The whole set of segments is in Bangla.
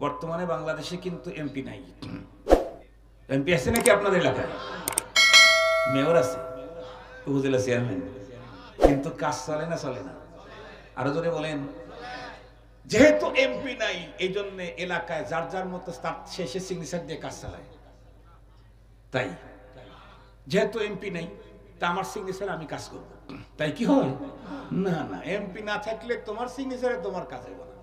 বর্তমানে বাংলাদেশে কিন্তু এমপি নাই। এমপি আছে নাকি আপনাদের এলাকায়? মেয়র আছে, উপজেলা চেয়ারম্যান, কিন্তু কাজ চলে না, চলে না। আরো জোরে বলেন। যেহেতু এমপি নাই, এই জন্য এলাকায় যার যার মতো তার শেষে সিগনেচার দিয়ে কাজ চালায়। তাই যেহেতু এমপি নাই, তা আমার সিগনেচার আমি কাজ করব, তাই কি হয়? না না, এমপি না থাকলে তোমার সিগনেচারে তোমার কাজ হবে না।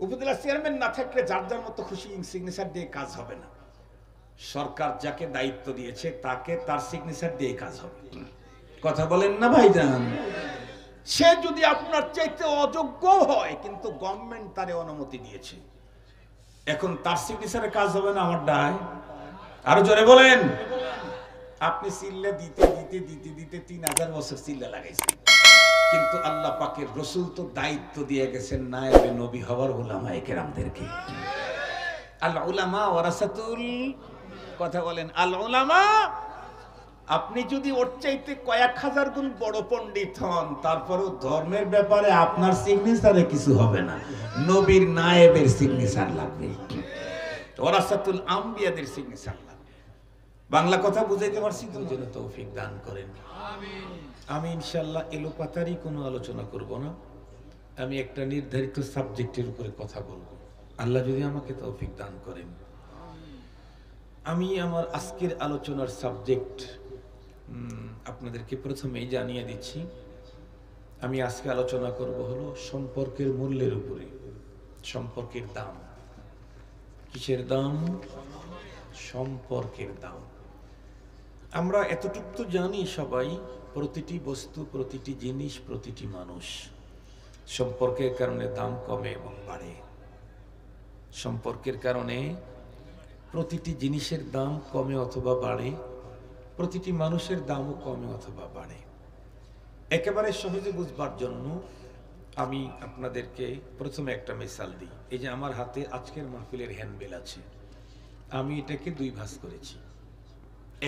উপজেলা চেয়ারম্যান না থাকলে যার যার মতো খুশি সিগনেচার দিয়ে কাজ হবে না। সরকার যাকে দায়িত্ব দিয়েছে তাকে তার সিগনেচার দিয়ে কাজ হবে। কথা বলেন না ভাইজান? সে যদি আপনার চাইতে অযোগ্য হয়, কিন্তু গভর্নমেন্ট তারে অনুমতি দিয়েছে, এখন তার সিগনেচারে কাজ হবে না, আমার দায়। আরো জোরে বলেন। আপনি চিল্লা দিতে দিতে দিতে দিতে 3000 বছর চিল্লা লাগাইছেন, কিন্তু আল্লাহ পাকের রসুল তো দায়িত্ব দিয়ে গেছেন নায়েবে নবী হওয়ার উলামায়ে কেরামদেরকে। আল উলামা ওয়ারাসাতুল, কথা বলেন, আল উলামা। আপনি যদি ওর চাইতে কয়েক হাজার গুণ বড় পণ্ডিত হন, তারপরেও ধর্মের ব্যাপারে আপনার সিগনেচারে কিছু হবে না, নবীর নায়েবের সিগনেচার লাগবে, ওয়ারাসাতুল আম্বিয়াদের সিগনেচার লাগবে। বাংলা কথা বুঝাইতে পারছি তো? যেন তৌফিক দান করেন। আমি ইনশাআল্লাহ এলোপাতারি কোনো আলোচনা করব না, আমি একটা নির্ধারিত সাবজেক্টের উপরে কথা বলবো, আল্লাহ যদি আমাকে তৌফিক দান করেন। আমি আমার আজকের আলোচনার সাবজেক্ট আপনাদেরকে প্রথমেই জানিয়ে দিচ্ছি। আমি আজকে আলোচনা করব হলো সম্পর্কের মূল্যের উপরে, সম্পর্কের দাম। কিসের দাম? সম্পর্কের দাম। আমরা এতটুকু তো জানি সবাই, প্রতিটি বস্তু, প্রতিটি জিনিস, প্রতিটি মানুষ সম্পর্কের কারণে দাম কমে এবং বাড়ে। সম্পর্কের কারণে প্রতিটি জিনিসের দাম কমে অথবা বাড়ে, প্রতিটি মানুষের দামও কমে অথবা বাড়ে। একেবারে সহজে বুঝবার জন্য আমি আপনাদেরকে প্রথমে একটা মিসাল দিই। এই যে আমার হাতে আজকের মাহফিলের হ্যান্ডবেল আছে, আমি এটাকে 2 ভাঁজ করেছি।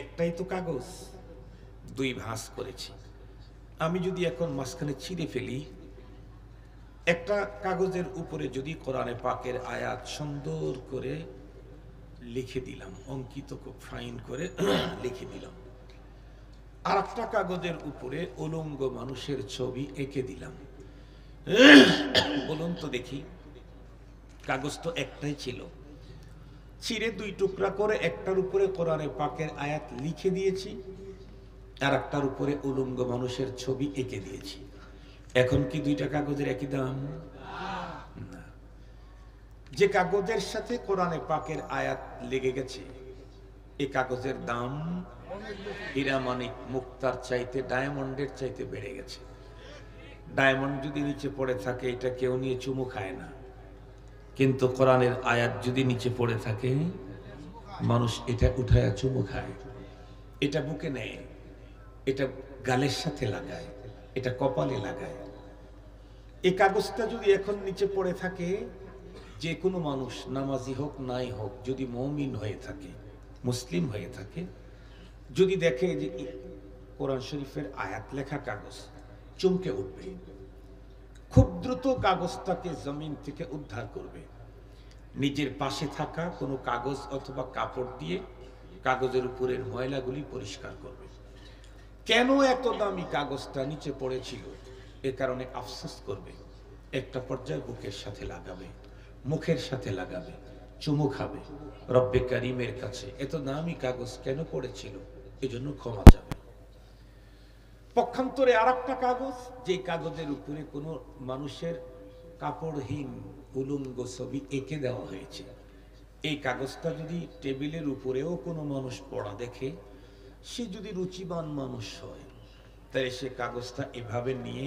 একটাই তো কাগজ, 2 ভাঁজ করেছি। আমি যদি এখন মাঝখানে ছিঁড়ে ফেলি, একটা কাগজের উপরে যদি কোরআনে পাকের আয়াত সুন্দর করে লিখে দিলাম, অঙ্কিত খুব ফাইন করে লিখে দিলাম, আর একটা কাগজের উপরে উলঙ্গ মানুষের ছবি এঁকে দিলাম, বলুন তো দেখি, কাগজ তো একটাই ছিল, ছিঁড়ে 2 টুকরা করে একটার উপরে কোরআনে পাকের আয়াত লিখে দিয়েছি, আর একটার উপরে উলঙ্গ মানুষের ছবি এঁকে দিয়েছি। এখন কি 2টা কাগজের একই দাম? না। যে কাগজের সাথে কোরআনে পাকের আয়াত লেগে গেছে, এই কাগজের দাম হীরা মানিক মুক্তার চাইতে, ডায়মন্ডের চাইতে বেড়ে গেছে। ডায়মন্ড যদি নিচে পড়ে থাকে, এটা কেউ নিয়ে চুমু খায় না, কিন্তু কোরআনের আয়াত যদি নিচে পড়ে থাকে, মানুষ এটা উঠায় চুমু খায়, এটা বুকে নেয়, এটা গালের সাথে লাগায়, এটা কপালে লাগায়। এই কাগজটা যদি এখন নিচে পড়ে থাকে, যে কোনো মানুষ, নামাজি হোক নাই হোক, যদি মুমিন হয়ে থাকে, মুসলিম হয়ে থাকে, যদি দেখে যে কোরআন শরীফের আয়াত লেখা কাগজ, চমকে উঠবে, খুব দ্রুত কাগজটাকে জমিন থেকে উদ্ধার করবে, নিজের পাশে থাকা কোনো কাগজ অথবা কাপড় দিয়ে কাগজের উপরের ময়লাগুলি পরিষ্কার করবে। কেন এত দামি কাগজটা নিচে পড়েছিল, এ কারণে আফসোস করবে, একটা পর্যায়ে বুকের সাথে লাগাবে, মুখের সাথে লাগাবে, চুমু খাবে, রব্বে কারিমের কাছে এত দামি কাগজ কেন পড়েছিল, এজন্য ক্ষমা চাবে। পক্ষান্তরে আর একটা কাগজ, যে কাগজের উপরে কোনো মানুষের কাপড়হীন উলঙ্গ ছবি এঁকে দেওয়া হয়েছে, এই কাগজটা যদি টেবিলের উপরেও কোনো মানুষ পড়া দেখে, সে যদি রুচিবান মানুষ হয়, তাই সে কাগজটা এভাবে নিয়ে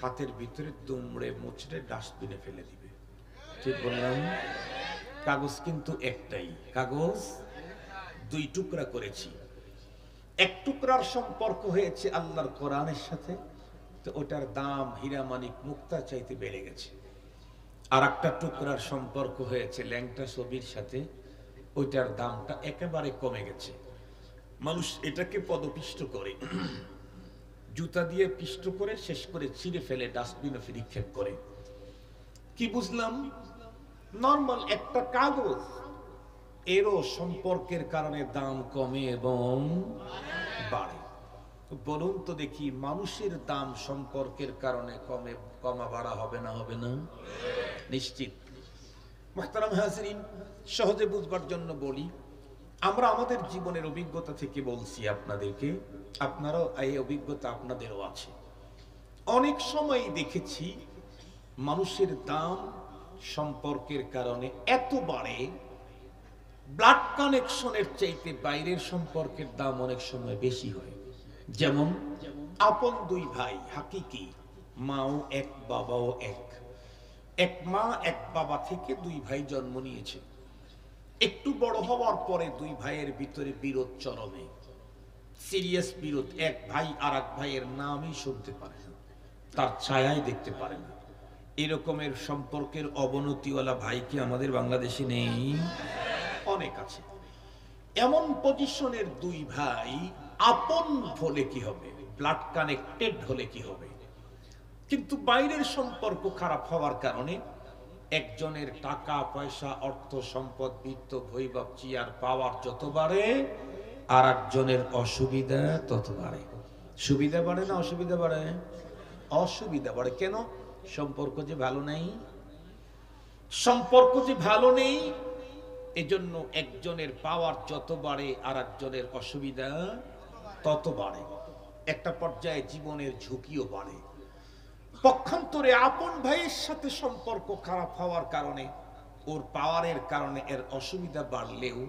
হাতের ভিতরে দুমড়ে মুচড়ে ডাস্টবিনে ফেলে দিবে। ঠিক বললাম? কাগজ কিন্তু একটাই, কাগজ 2 টুকরা করেছি। এক টুকরার সম্পর্ক হয়েছে আল্লাহর কোরআনের সাথে, তো ওটার দাম হীরা মানিক মুক্তার চাইতে বেড়ে গেছে। আর একটা টুকরার সম্পর্ক হয়েছে ল্যাংটা ছবির সাথে, ওইটার দামটা একেবারে কমে গেছে। মানুষ এটাকে পদপিষ্ট করে, জুতা দিয়ে পিষ্ট করে, শেষ করে ছিঁড়ে ফেলে ডাস্টবিনে নিক্ষেপ করে। কি বুঝলাম? নর্মাল একটা কাগজ, এরও সম্পর্কের কারণে দাম কমে এবং বাড়ে। বলুন তো দেখি, মানুষের দাম সম্পর্কের কারণে কমে কমা বাড়া হবে না? হবে না? নিশ্চিত। মুহতারাম হাজিরিন, সহজে বুঝবার জন্য বলি, আমরা আমাদের জীবনের অভিজ্ঞতা থেকে বলছি আপনাদেরকে, আপনারাও এই অভিজ্ঞতা আপনাদেরও আছে। অনেক সময় দেখেছি মানুষের দাম সম্পর্কের কারণে এত বাড়ে, ব্লাড কানেকশনের চাইতে বাইরের সম্পর্কের দাম অনেক সময় বেশি হয়। যেমন আপন দুই ভাই, হাকিকি, মাও এক বাবাও এক, এক মা এক বাবা থেকে দুই ভাই জন্ম নিয়েছে। একটু বড় হওয়ার পরে দুই ভাইয়ের ভিতরে বিরোধ চরমে, সিরিয়াস বিরোধ। এক ভাই আর এক ভাইয়ের নামই শুনতে পারে না, তার ছায়াই দেখতে পারে না। এরকমের সম্পর্কের অবনতিওয়ালা ভাই কি আমাদের বাংলাদেশে নেই? অনেক আছে। এমন পজিশনের দুই ভাই আপন হলে কি হবে, ব্লাড কানেক্টেড হলে কি হবে, কিন্তু বাইরের সম্পর্ক খারাপ হওয়ার কারণে একজনের টাকা পয়সা, অর্থ সম্পদ, বিত্ত, বৈভব, চেয়ার পাওয়ার যত বাড়ে, আর একজনের অসুবিধা তত বাড়ে। সুবিধা বাড়ে না অসুবিধা বাড়ে? অসুবিধা বাড়ে। কেন? সম্পর্ক যে ভালো নেই। সম্পর্ক যে ভালো নেই, এজন্য একজনের পাওয়ার যত বাড়ে আর একজনের অসুবিধা তত বাড়ে। একটা পর্যায়ে জীবনের ঝুঁকিও বাড়ে। পক্ষান্তরে আপন ভাইয়ের সাথে সম্পর্ক খারাপ হওয়ার কারণে, ওর পাওয়ারের কারণে এর অসুবিধা বাড়লেও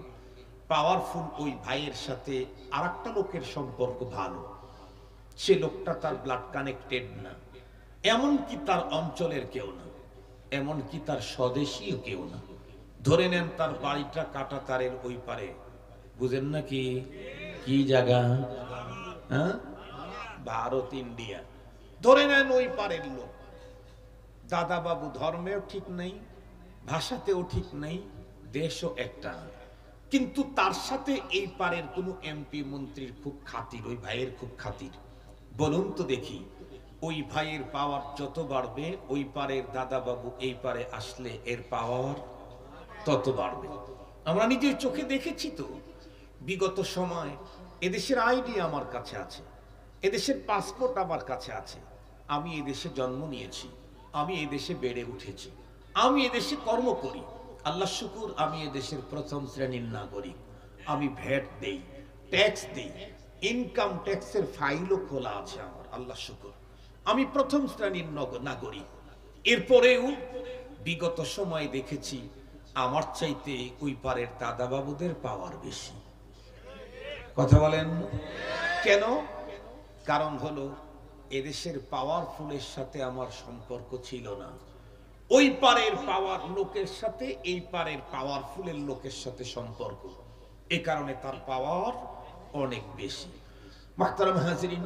পাওয়ারফুল ওই ভাইয়ের সাথে আর একটা লোকের সম্পর্ক ভালো। সে লোকটা তার ব্লাড কানেক্টেড না, এমনকি তার অঞ্চলের কেউ না, এমনকি তার স্বদেশীয় কেউ না। ধরে নেন তার বাড়িটা কাঁটাতারের ওই পারে, বুঝেন না কি কি জায়গা? হ্যাঁ, ভারত, ইন্ডিয়া। ধরে নেন ওই পারের লোক, দাদা বাবু ধর্মেও ঠিক নেই, ভাষাতেও ঠিক নেই, দেশও একটা, কিন্তু তার সাথে এই পারের কোনো এমপি মন্ত্রীর খুব খাতির, ওই ভাইয়ের খুব খাতির। বলুন তো দেখি, ওই ভাইয়ের পাওয়ার যত বাড়বে, ওই পারের দাদা বাবু এই পারে আসলে এর পাওয়ার তত বাড়বে। আমরা নিজের চোখে দেখেছি তো। বিগত সময় এদেশের আইডি আমার কাছে আছে, এদেশের পাসপোর্ট আমার কাছে আছে, আমি এদেশে জন্ম নিয়েছি, আমি এদেশে বেড়ে উঠেছি, আমি এদেশে কর্ম করি, আল্লাহ শুকুর আমি এদেশের প্রথম শ্রেণীর নাগরিক, আমি ভ্যাট দেই, ট্যাক্স দেই, ইনকাম ট্যাক্সের ফাইলও খোলা আছে আমার, আল্লাহ শুকুর আমি প্রথম শ্রেণীর নাগরিক। এরপরেও বিগত সময় দেখেছি আমার চাইতে ওই পারের দাদা বাবুদের পাওয়ার বেশি। কথা বলেন কেন? কারণ হলো এদেশের পাওয়ারফুলের সাথে আমার সম্পর্ক ছিল না, ওই পারের পাওয়ার লোকের সাথে এই পারের পাওয়ারফুলের লোকের সাথে সম্পর্ক, এ কারণে তার পাওয়ার অনেক বেশি। মুহতারাম হাজিরিন,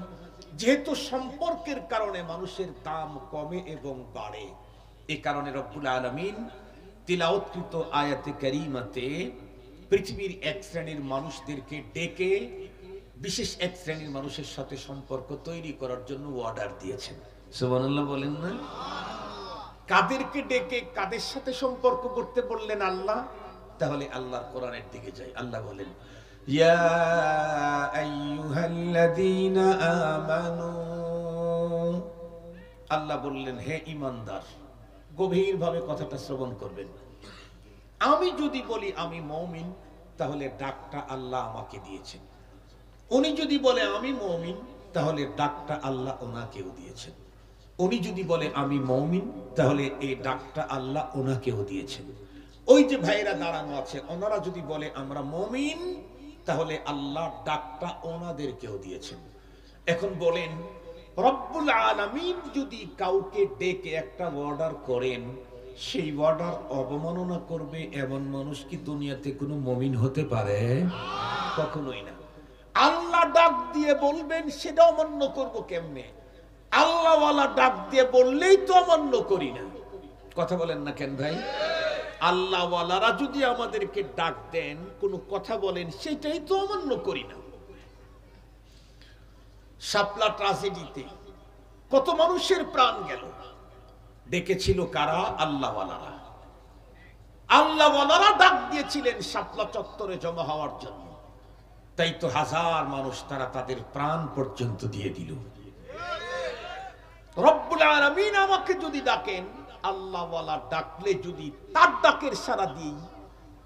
যেহেতু সম্পর্কের কারণে মানুষের দাম কমে এবং বাড়ে, এ কারণে রব্বুল আলামিন তিলাওয়াতকৃত আয়াতে কারিমাতে পৃথিবীর এক শ্রেণীর মানুষদেরকে ডেকে বিশেষ এক শ্রেণীর মানুষের সাথে সম্পর্ক তৈরি করার জন্য অর্ডার দিয়েছেন। সুবহানাল্লাহ বলেন না? কাদেরকে ডেকে কাদের সাথে সম্পর্ক করতে বললেন আল্লাহ? তাহলে আল্লাহর কোরআনের দিকে যাই। আল্লাহ বলেন, ইয়া আইয়ুহাল্লাযীনা আমানু, আল্লাহ বললেন হে ঈমানদার, গভীরভাবে কথাটা শ্রবণ করবেন। আমি যদি বলি আমি মুমিন, তাহলে ডাকটা আল্লাহ আমাকে দিয়েছেন। উনি যদি বলে আমি মুমিন, তাহলে ডাকটা আল্লাহ ওনাকেও দিয়েছেন। উনি যদি বলে আমি মুমিন, তাহলে এই ডাকটা আল্লাহ ওনাকেও দিয়েছেন। ওই যে ভাইরা দাঁড়ানো আছে, ওনারা যদি বলে আমরা মুমিন, তাহলে আল্লাহ ডাকটা ওনাদেরকেও দিয়েছেন। এখন বলেন, রব্বুল আলামিন যদি কাউকে ডেকে একটা অর্ডার করেন, সেই অর্ডার অবমাননা করবে এমন মানুষ কি দুনিয়াতে কোনো মুমিন হতে পারে? কখনোই না। আল্লাহ ডাক দিয়ে বলবেন, সেটা অমান্য করব কেমনে? আল্লাহওয়ালা ডাক দিয়ে বললেই তো অমান্য করি না। কথা বলেন না কেন ভাই? আল্লাহওয়ালারা যদি আমাদেরকে ডাক দেন, কোনো কথা বলেন, সেটাই তো অমান্য করি না। শাপলা ট্রাজেডিতে কত মানুষের প্রাণ গেল, ডেকেছিল কারা? আল্লাহওয়ালারা। আল্লাহ ওয়ালারা ডাক দিয়েছিলেন শাপলা চত্বরে জমা হওয়ার জন্য, তাই তো হাজার মানুষ তারা তাদের প্রাণ পর্যন্ত দিয়ে দিল। রব্বুল আলামিন আমাকে যদি ডাকেন, আল্লাহ ওয়ালা ডাকলে যদি তার ডাকের সাড়া দিই,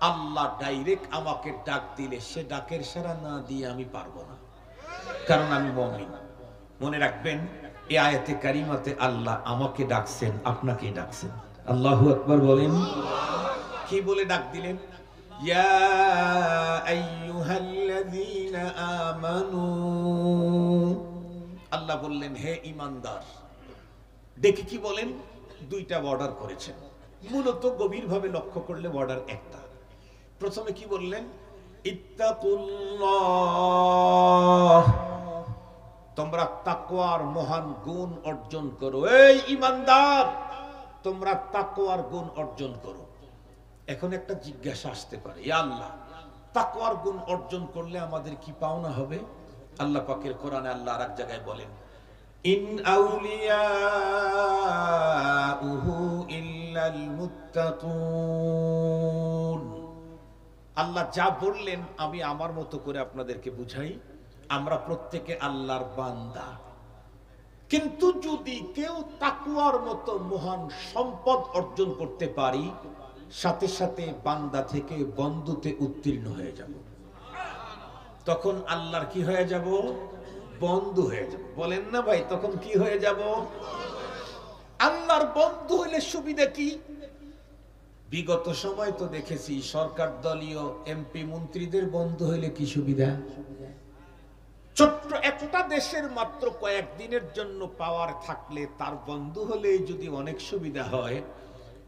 আল্লাহ ডাইরেক্ট আমাকে ডাক দিলে সে ডাকের সাড়া না দিয়ে আমি পারবো না, কারণ আমি মুমিন। মনে রাখবেন, এই আয়াতে কারিমাতে আল্লাহ আমাকে ডাকছেন, আপনাকে ডাকছেন। আল্লাহু আকবার বলেন। কি বলে ডাক দিলেন? ইয়া আইয়ুহাল্লাযীনা আমানু, আল্লাহ বললেন হে ঈমানদার। দেখি কি বলেন? দুইটা বর্ডার করেছেন, মূলত গভীরভাবে লক্ষ্য করলে বর্ডার একটা। প্রথমে কি বললেন? ইত্তাকুল্লাহ, তোমরা তাকওয়ার মহান গুণ অর্জন করো। এই ঈমানদার, তোমরা তাকওয়ার গুণ অর্জন করো। এখন একটা জিজ্ঞাসা আসতে পারে, ইয়া আল্লাহ, তাকওয়ার গুণ অর্জন করলে আমাদের কি পাওনা হবে? আল্লাহ পাকের কোরআনে আল্লাহ আর এক জায়গায় বলেন, ইন আউলিয়াউহু ইল্লাল মুত্তাকুন। আল্লাহ যা বললেন আমি আমার মতো করে আপনাদেরকে বুঝাই। আমরা প্রত্যেকে আল্লাহর বান্দা, কিন্তু যদি কেউ তাকওয়ার মতো মহান সম্পদ অর্জন করতে পারি, সাথে সাথে বান্দা থেকে বন্ধুতে উত্তীর্ণ হয়ে যাব। তখন আল্লাহর কি হয়ে যাব? বন্ধু হয়ে যাব। বলেন না ভাই, তখন কি হয়ে যাব? আল্লাহর বন্ধু হইলে সুবিধা কি? বিগত সময় তো দেখেছি সরকার দলীয় এমপি মন্ত্রীদের বন্ধু হইলে কি সুবিধা। ছোট্ট একটা দেশের মাত্র কয়েকদিনের জন্য পাওয়ার থাকলে তার বন্ধু হলে যদি অনেক সুবিধা হয়,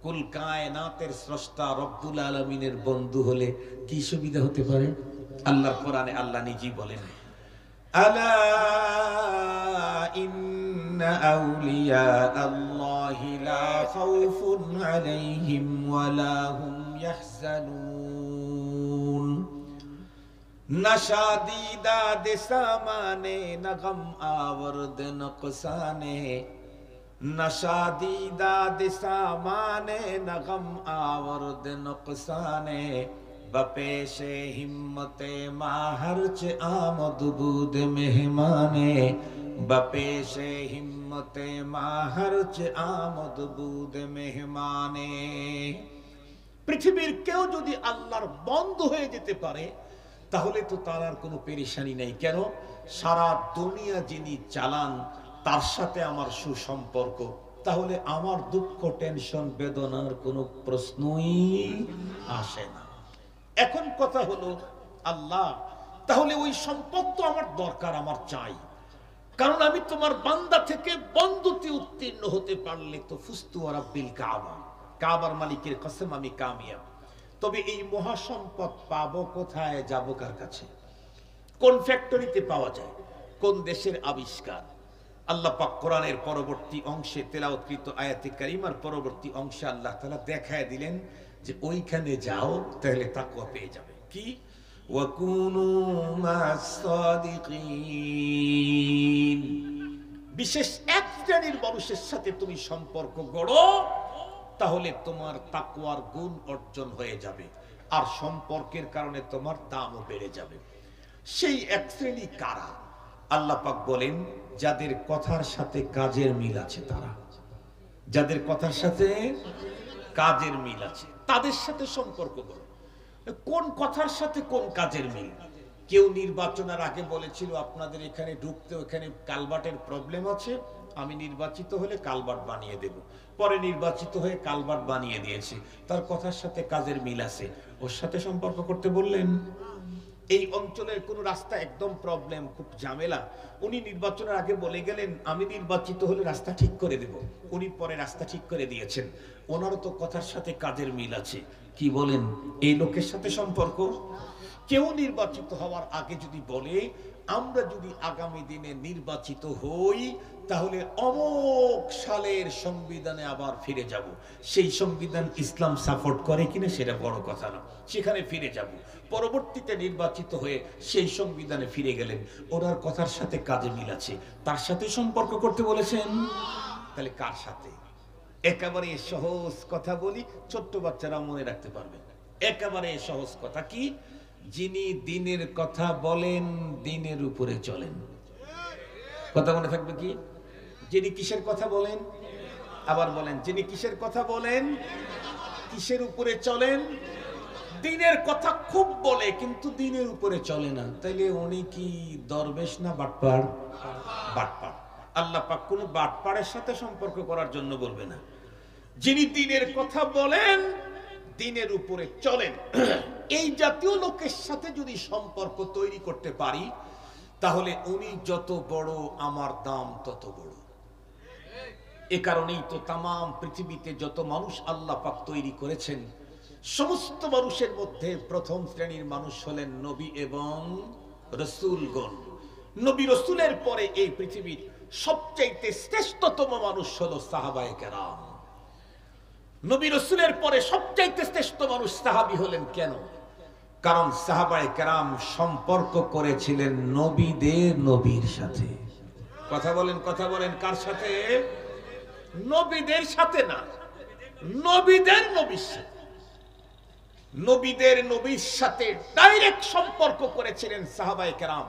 কুল কায়নাতের স্রষ্টা রব্বুল আলামিনের বন্ধু হলে কি সুবিধা হতে পারে? আল্লাহর কোরআনে আল্লাহ নিজেই বলেন, আলা ইন্না আউলিয়া আল্লাহি লা খাউফুন আলাইহিম ওয়ালা হুম ইয়াহজানুন। नशादीदा दिसामाने नगम आवर्द नक़साने, नशादीदा दिसामाने नगम आवर्द नक़साने, बपेशे हिम्मते माहरच आमद बुद मेहमाने, बपेशे हिम्मते माहरच आमद बुद मेहमाने। পৃথিবীর কেউ যদি আল্লাহর বন্ধু হয়ে যেতে পারে, তাহলে তো তার আর কোনো পেরেশানি নেই। কেন? সারা দুনিয়া যিনি চালান তার সাথে আমার সুসম্পর্ক, তাহলে আমার দুঃখ টেনশন বেদনার কোনো প্রশ্নই আসে না। এখন কথা হলো, আল্লাহ তাহলে ওই সম্পদ তো আমার দরকার, আমার চাই, কারণ আমি তোমার বান্দা থেকে বন্ধুতে উত্তীর্ণ হতে পারলে তো ফুস্তু রাব্বিল কাবা, কাবার মালিকের কসম আমি কামিয়াব। তবে এই মহাসম্পদ পাবো কোথায়? যাব কার কাছে? কোন ফ্যাক্টরিতে পাওয়া যায়? কোন দেশের আবিষ্কার? আল্লাহ পাক কোরআনের পরবর্তী অংশে তেলাওয়াতকৃত আয়াতে কারিমার পরবর্তী অংশে আল্লাহ তাআলা দেখায় দিলেন যে ওইখানে যাও, তাহলে তাকওয়া পেয়ে যাবে। কি? ওয়াকুনু মাস সাদিকিন, বিশেষ এক শ্রেণীর মানুষের সাথে তুমি সম্পর্ক গড়ো, তাহলে তোমার তাকওয়ার গুণ অর্জন হয়ে যাবে, আর সম্পর্কের কারণে তোমার দামও বেড়ে যাবে। সেই এক শ্রেণী কারা? আল্লাহ পাক বলেন, যাদের কথার সাথে কাজের মিল আছে, তারা যাদের কথার সাথে কাজের মিল আছে তাদের সাথে সম্পর্ক করো। কোন কথার সাথে কোন কাজের মিল? কেউ নির্বাচনের আগে বলেছিল আপনাদের এখানে ঢুকতে ওখানে কালভার্টের প্রবলেম আছে, আমি নির্বাচিত হলে কালভার্ট বানিয়ে দেব। পরে নির্বাচিত হয়ে কালভার্ট বানিয়ে দিয়েছে, তার কথার সাথে কাজের মিল আছে, ওর সাথে সম্পর্ক করতে বললেন। এই অঞ্চলের কোন রাস্তা একদম প্রবলেম, খুব ঝামেলা, উনি নির্বাচনের আগে বলে গেলেন আমি নির্বাচিত হলে রাস্তা ঠিক করে দেব, উনি পরে রাস্তা ঠিক করে দিয়েছেন। ওনারও তো কথার সাথে কাজের মিল আছে। কি বলেন? এই লোকের সাথে সম্পর্ক। কেউ নির্বাচিত হওয়ার আগে যদি বলে আমরা যদি আগামী দিনে নির্বাচিত হই তাহলে অমুক সালের সংবিধানে আবার ফিরে যাব, সেই সংবিধান ইসলাম সাপোর্ট করে কিনা সেটা বড় কথা না, সেখানে ফিরে যাব। পরবর্তীতে নির্বাচিত হয়ে সেই সংবিধানে ফিরে গেলেন, ওনার কথার সাথে কাজে মিল আছে, তার সাথে সম্পর্ক করতে বলেছেন। তাহলে কার সাথে? একেবারে সহজ কথা বলি, ছোট্ট বাচ্চারা মনে রাখতে পারবে। একেবারে সহজ কথা কি? যিনি দ্বীনের কথা বলেন দ্বীনের উপরে চলেন। কথা মনে থাকবে কি? যিনি কিসের কথা বলেন? আবার বলেন, যিনি কিসের কথা বলেন? কিসের উপরে চলেন? দ্বীনের কথা খুব বলে কিন্তু দ্বীনের উপরে চলে না। তাইলে উনি কি দরবেশ না বাটপার? বাটপার। আল্লাহ পাক কোন বাটপারের সাথে সম্পর্ক করার জন্য বলবে না। যিনি দ্বীনের কথা বলেন দ্বীনের উপরে চলেন, এই জাতীয় লোকের সাথে যদি সম্পর্ক তৈরি করতে পারি তাহলে উনি যত বড় আমার দাম তত বড়। এ কারণেই তো তামাম পৃথিবীতে যত মানুষ আল্লাহ পাক তৈরি করেছেন সমস্ত মানুষের মধ্যে প্রথম শ্রেণীর মানুষ হলেন নবী এবং রাসূলগণ। নবী রাসূলের পরে এই পৃথিবীর সবচাইতে শ্রেষ্ঠতম মানুষ হলো সাহাবায়ে কেরাম। নবী রাসূলের পরে সবচাইতে শ্রেষ্ঠ মানুষ সাহাবী হলেন। কেন? কারণ সাহাবায়ে কেরাম সম্পর্ক করেছিলেন নবীদের নবীর সাথে। কথা বলেন, কথা বলেন, কার সাথে? নবীদের সাথে না, নবীদের নবীর সাথে। নবীদের নবীর সাথে ডাইরেক্ট সম্পর্ক করেছিলেন সাহাবায়ে কেরাম।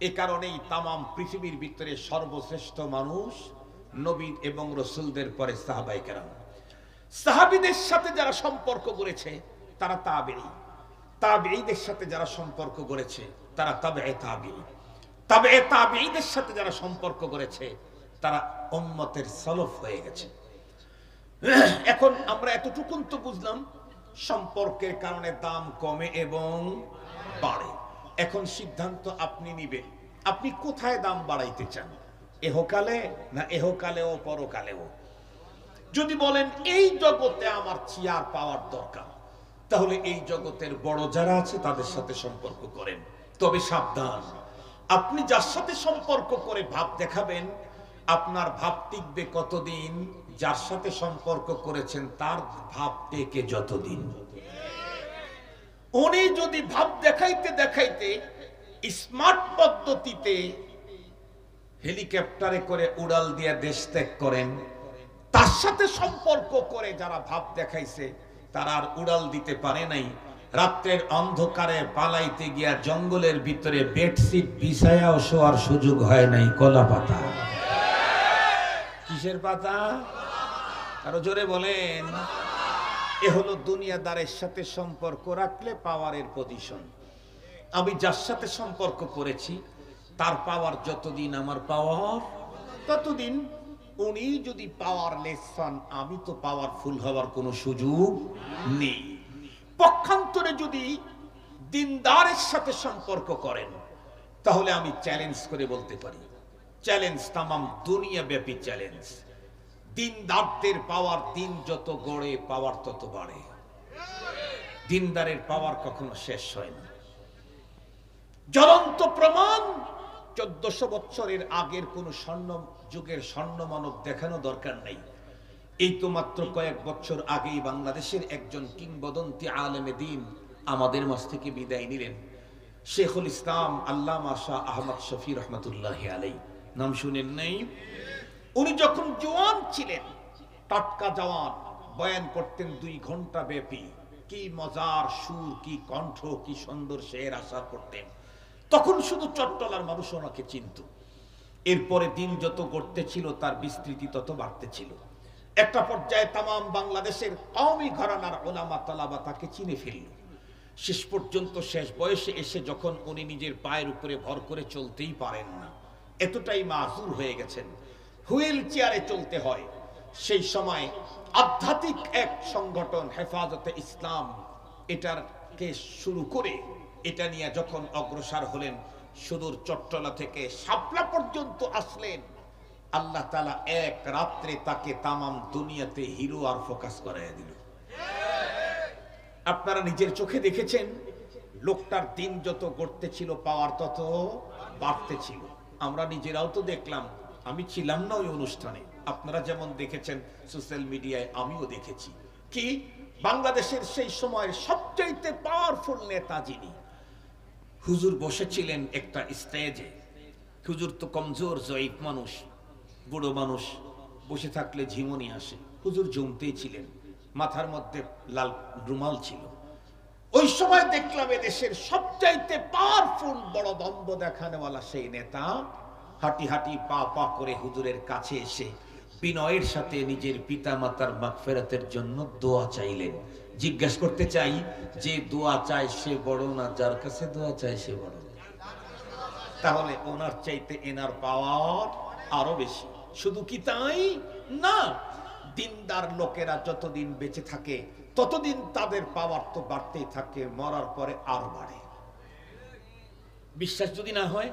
এ কারণেই তামাম পৃথিবীর ভিতরে সর্বশ্রেষ্ঠ মানুষ নবী এবং রাসূলদের পরে সাহাবায়ে কেরাম। সাহাবীদের সাথে যারা সম্পর্ক করেছে তারা তাবেঈ, তাবেঈদের সাথে যারা সম্পর্ক করেছে তারা তাবেঈ তাবেঈ, তাবেঈ তাবেঈদের সাথে যারা সম্পর্ক করেছে তারা উম্মতের সলফ হয়ে গেছে। এখন আমরা এতটুকুন তো বুঝলাম সম্পর্কের কারণে দাম কমে এবং বাড়ে। এখন সিদ্ধান্ত আপনি নিবেন, আপনি কোথায় দাম বাড়াইতে চান, এহকালে না এহকালেও পরকালেও। যদি বলেন এই জগতে আমার চেয়ার পাওয়ার দরকার, তাহলে এই জগতের বড় যারা আছে তাদের সাথে সম্পর্ক করেন। তবে সাবধান, আপনি যার সাথে সম্পর্ক করে ভাব দেখাবেন আপনার ভাব টিকবে কতদিন, যার সাথে সম্পর্ক করেছেন তার ভাব টেকে যতদিন। উনি যদি ভাব দেখাইতে দেখাইতে স্মার্ট পদ্ধতিতে হেলিকপ্টারে করে উড়াল দিয়ে দেশ ত্যাগ করেন, তার সাথে সম্পর্ক করে যারা ভাব দেখাইছে তারা আর উড়াল দিতে পারে নাই, রাত্রের অন্ধকারে পালাইতে গিয়া জঙ্গলের ভিতরে বেডশিট বিছায়াও শোয়ার সুযোগ হয় নাই, কলা পাতা। কিসের পাতা? আরো জোরে বলেন। এ হলো দুনিয়াদারের সাথে সম্পর্ক রাখলে পাওয়ারের পজিশন। আমি যার সাথে সম্পর্ক করেছি তার পাওয়ার যতদিন আমার পাওয়ার ততদিন। উনি যদি পাওয়ারলেস হন আমি তো পাওয়ারফুল হওয়ার কোনো সুযোগ নেই। পক্ষান্তরে যদি দিনদারের সাথে সম্পর্ক করেন তাহলে আমি চ্যালেঞ্জ করে বলতে পারি, চ্যালেঞ্জ তামাম দুনিয়া ব্যাপী চ্যালেঞ্জ, দিনদারদের পাওয়ার দিন যত গড়ে পাওয়ার তত বাড়ে। দিনদারের পাওয়ার কখনো শেষ হয় না। জ্বলন্ত প্রমাণ 1400 বছরের আগের কোন স্বর্ণ যুগের স্বর্ণ মানব দেখানো দরকার নাই। এই তো মাত্র কয়েক বছর আগেই বাংলাদেশের একজন কিংবদন্তি আলেমে দ্বীন আমাদের মাঝ থেকে বিদায় নিলেন, শেখুল ইসলাম আল্লামা শাহ আহমদ শফি রহমতুল্লাহি আলাইহি। নাম শুনেন নাই? উনি যখন জওয়ান ছিলেন, টাটকা জওয়ান, বয়ান করতেন 2 ঘন্টা ব্যাপী। কি মজার সুর, কি কণ্ঠ, কি সুন্দর শের আশা করতেন। তখন শুধু চট্টলার মানুষ ওনাকে চিনত। এরপরে দিন যত গড়তে ছিল তার বিস্তৃতি তত বাড়তে ছিল। একটা পর্যায়ে তামাম বাংলাদেশের কওমি ঘরানার ওলামা তালাবা তাকে চিনে ফেলল। শেষ পর্যন্ত শেষ বয়সে এসে যখন উনি নিজের পায়ের উপরে ভর করে চলতেই পারেন না, এতটাই মাযুর হয়ে গেছেন, হুইল চেয়ারে চলতে হয়, সেই সময় আধ্যাত্মিক এক সংগঠন হেফাজতে ইসলাম এটাকে শুরু করে এটা নিয়ে যখন অগ্রসর হলেন, সুদূর চট্টলা থেকে শাপলা পর্যন্ত আসলেন, আল্লাহ তাআলা এক রাত্রে তাকে তামাম দুনিয়াতে হিরো আর ফোকাস করাইয়া দিল। আপনারা নিজের চোখে দেখেছেন, লোকটার দিন যত গড়তে ছিল পাওয়ার তত বাড়তে ছিল। আমরা নিজেরাও তো দেখলাম, আমি ছিলাম না ওই অনুষ্ঠানে, আপনারা যেমন দেখেছেন সোশ্যাল মিডিয়ায় আমিও দেখেছি। কি বাংলাদেশের সেই সময়ের সবচাইতে পাওয়ারফুল নেতা যিনি, হুজুর বসেছিলেন একটা স্টেজে। হুজুর তো কমজোর জয়ীফ মানুষ, বুড়ো মানুষ, বসে থাকলে ঝিমুনি আসে। হুজুর জমতেই ছিলেন, মাথার মধ্যে লাল রুমাল ছিল। ওই সময় দেখলাম এদেশের সবচাইতে পাওয়ারফুল বড় দ্বন্দ্ব দেখানোওয়ালা সেই নেতা হাঁটি হাঁটি পা পা করে হুজুরের কাছে এসে বিনয়ের সাথে নিজের পিতা মাতার মাগফিরাতের জন্য দোয়া চাইলেন। জিজ্ঞাসা করতে চাই, যে দোয়া চায় সে বড় না যার কাছে দোয়া চায় সে বড়? তাহলে ওনার চাইতে এনার পাওয়ার আরো বেশি। শুধু কি তাই না, দিনদার লোকেরা যতদিন বেঁচে থাকে ততদিন তাদের পাওয়ার তো বাড়তেই থাকে, মরার পরে আরো বাড়ে। বিশ্বাস যদি না হয়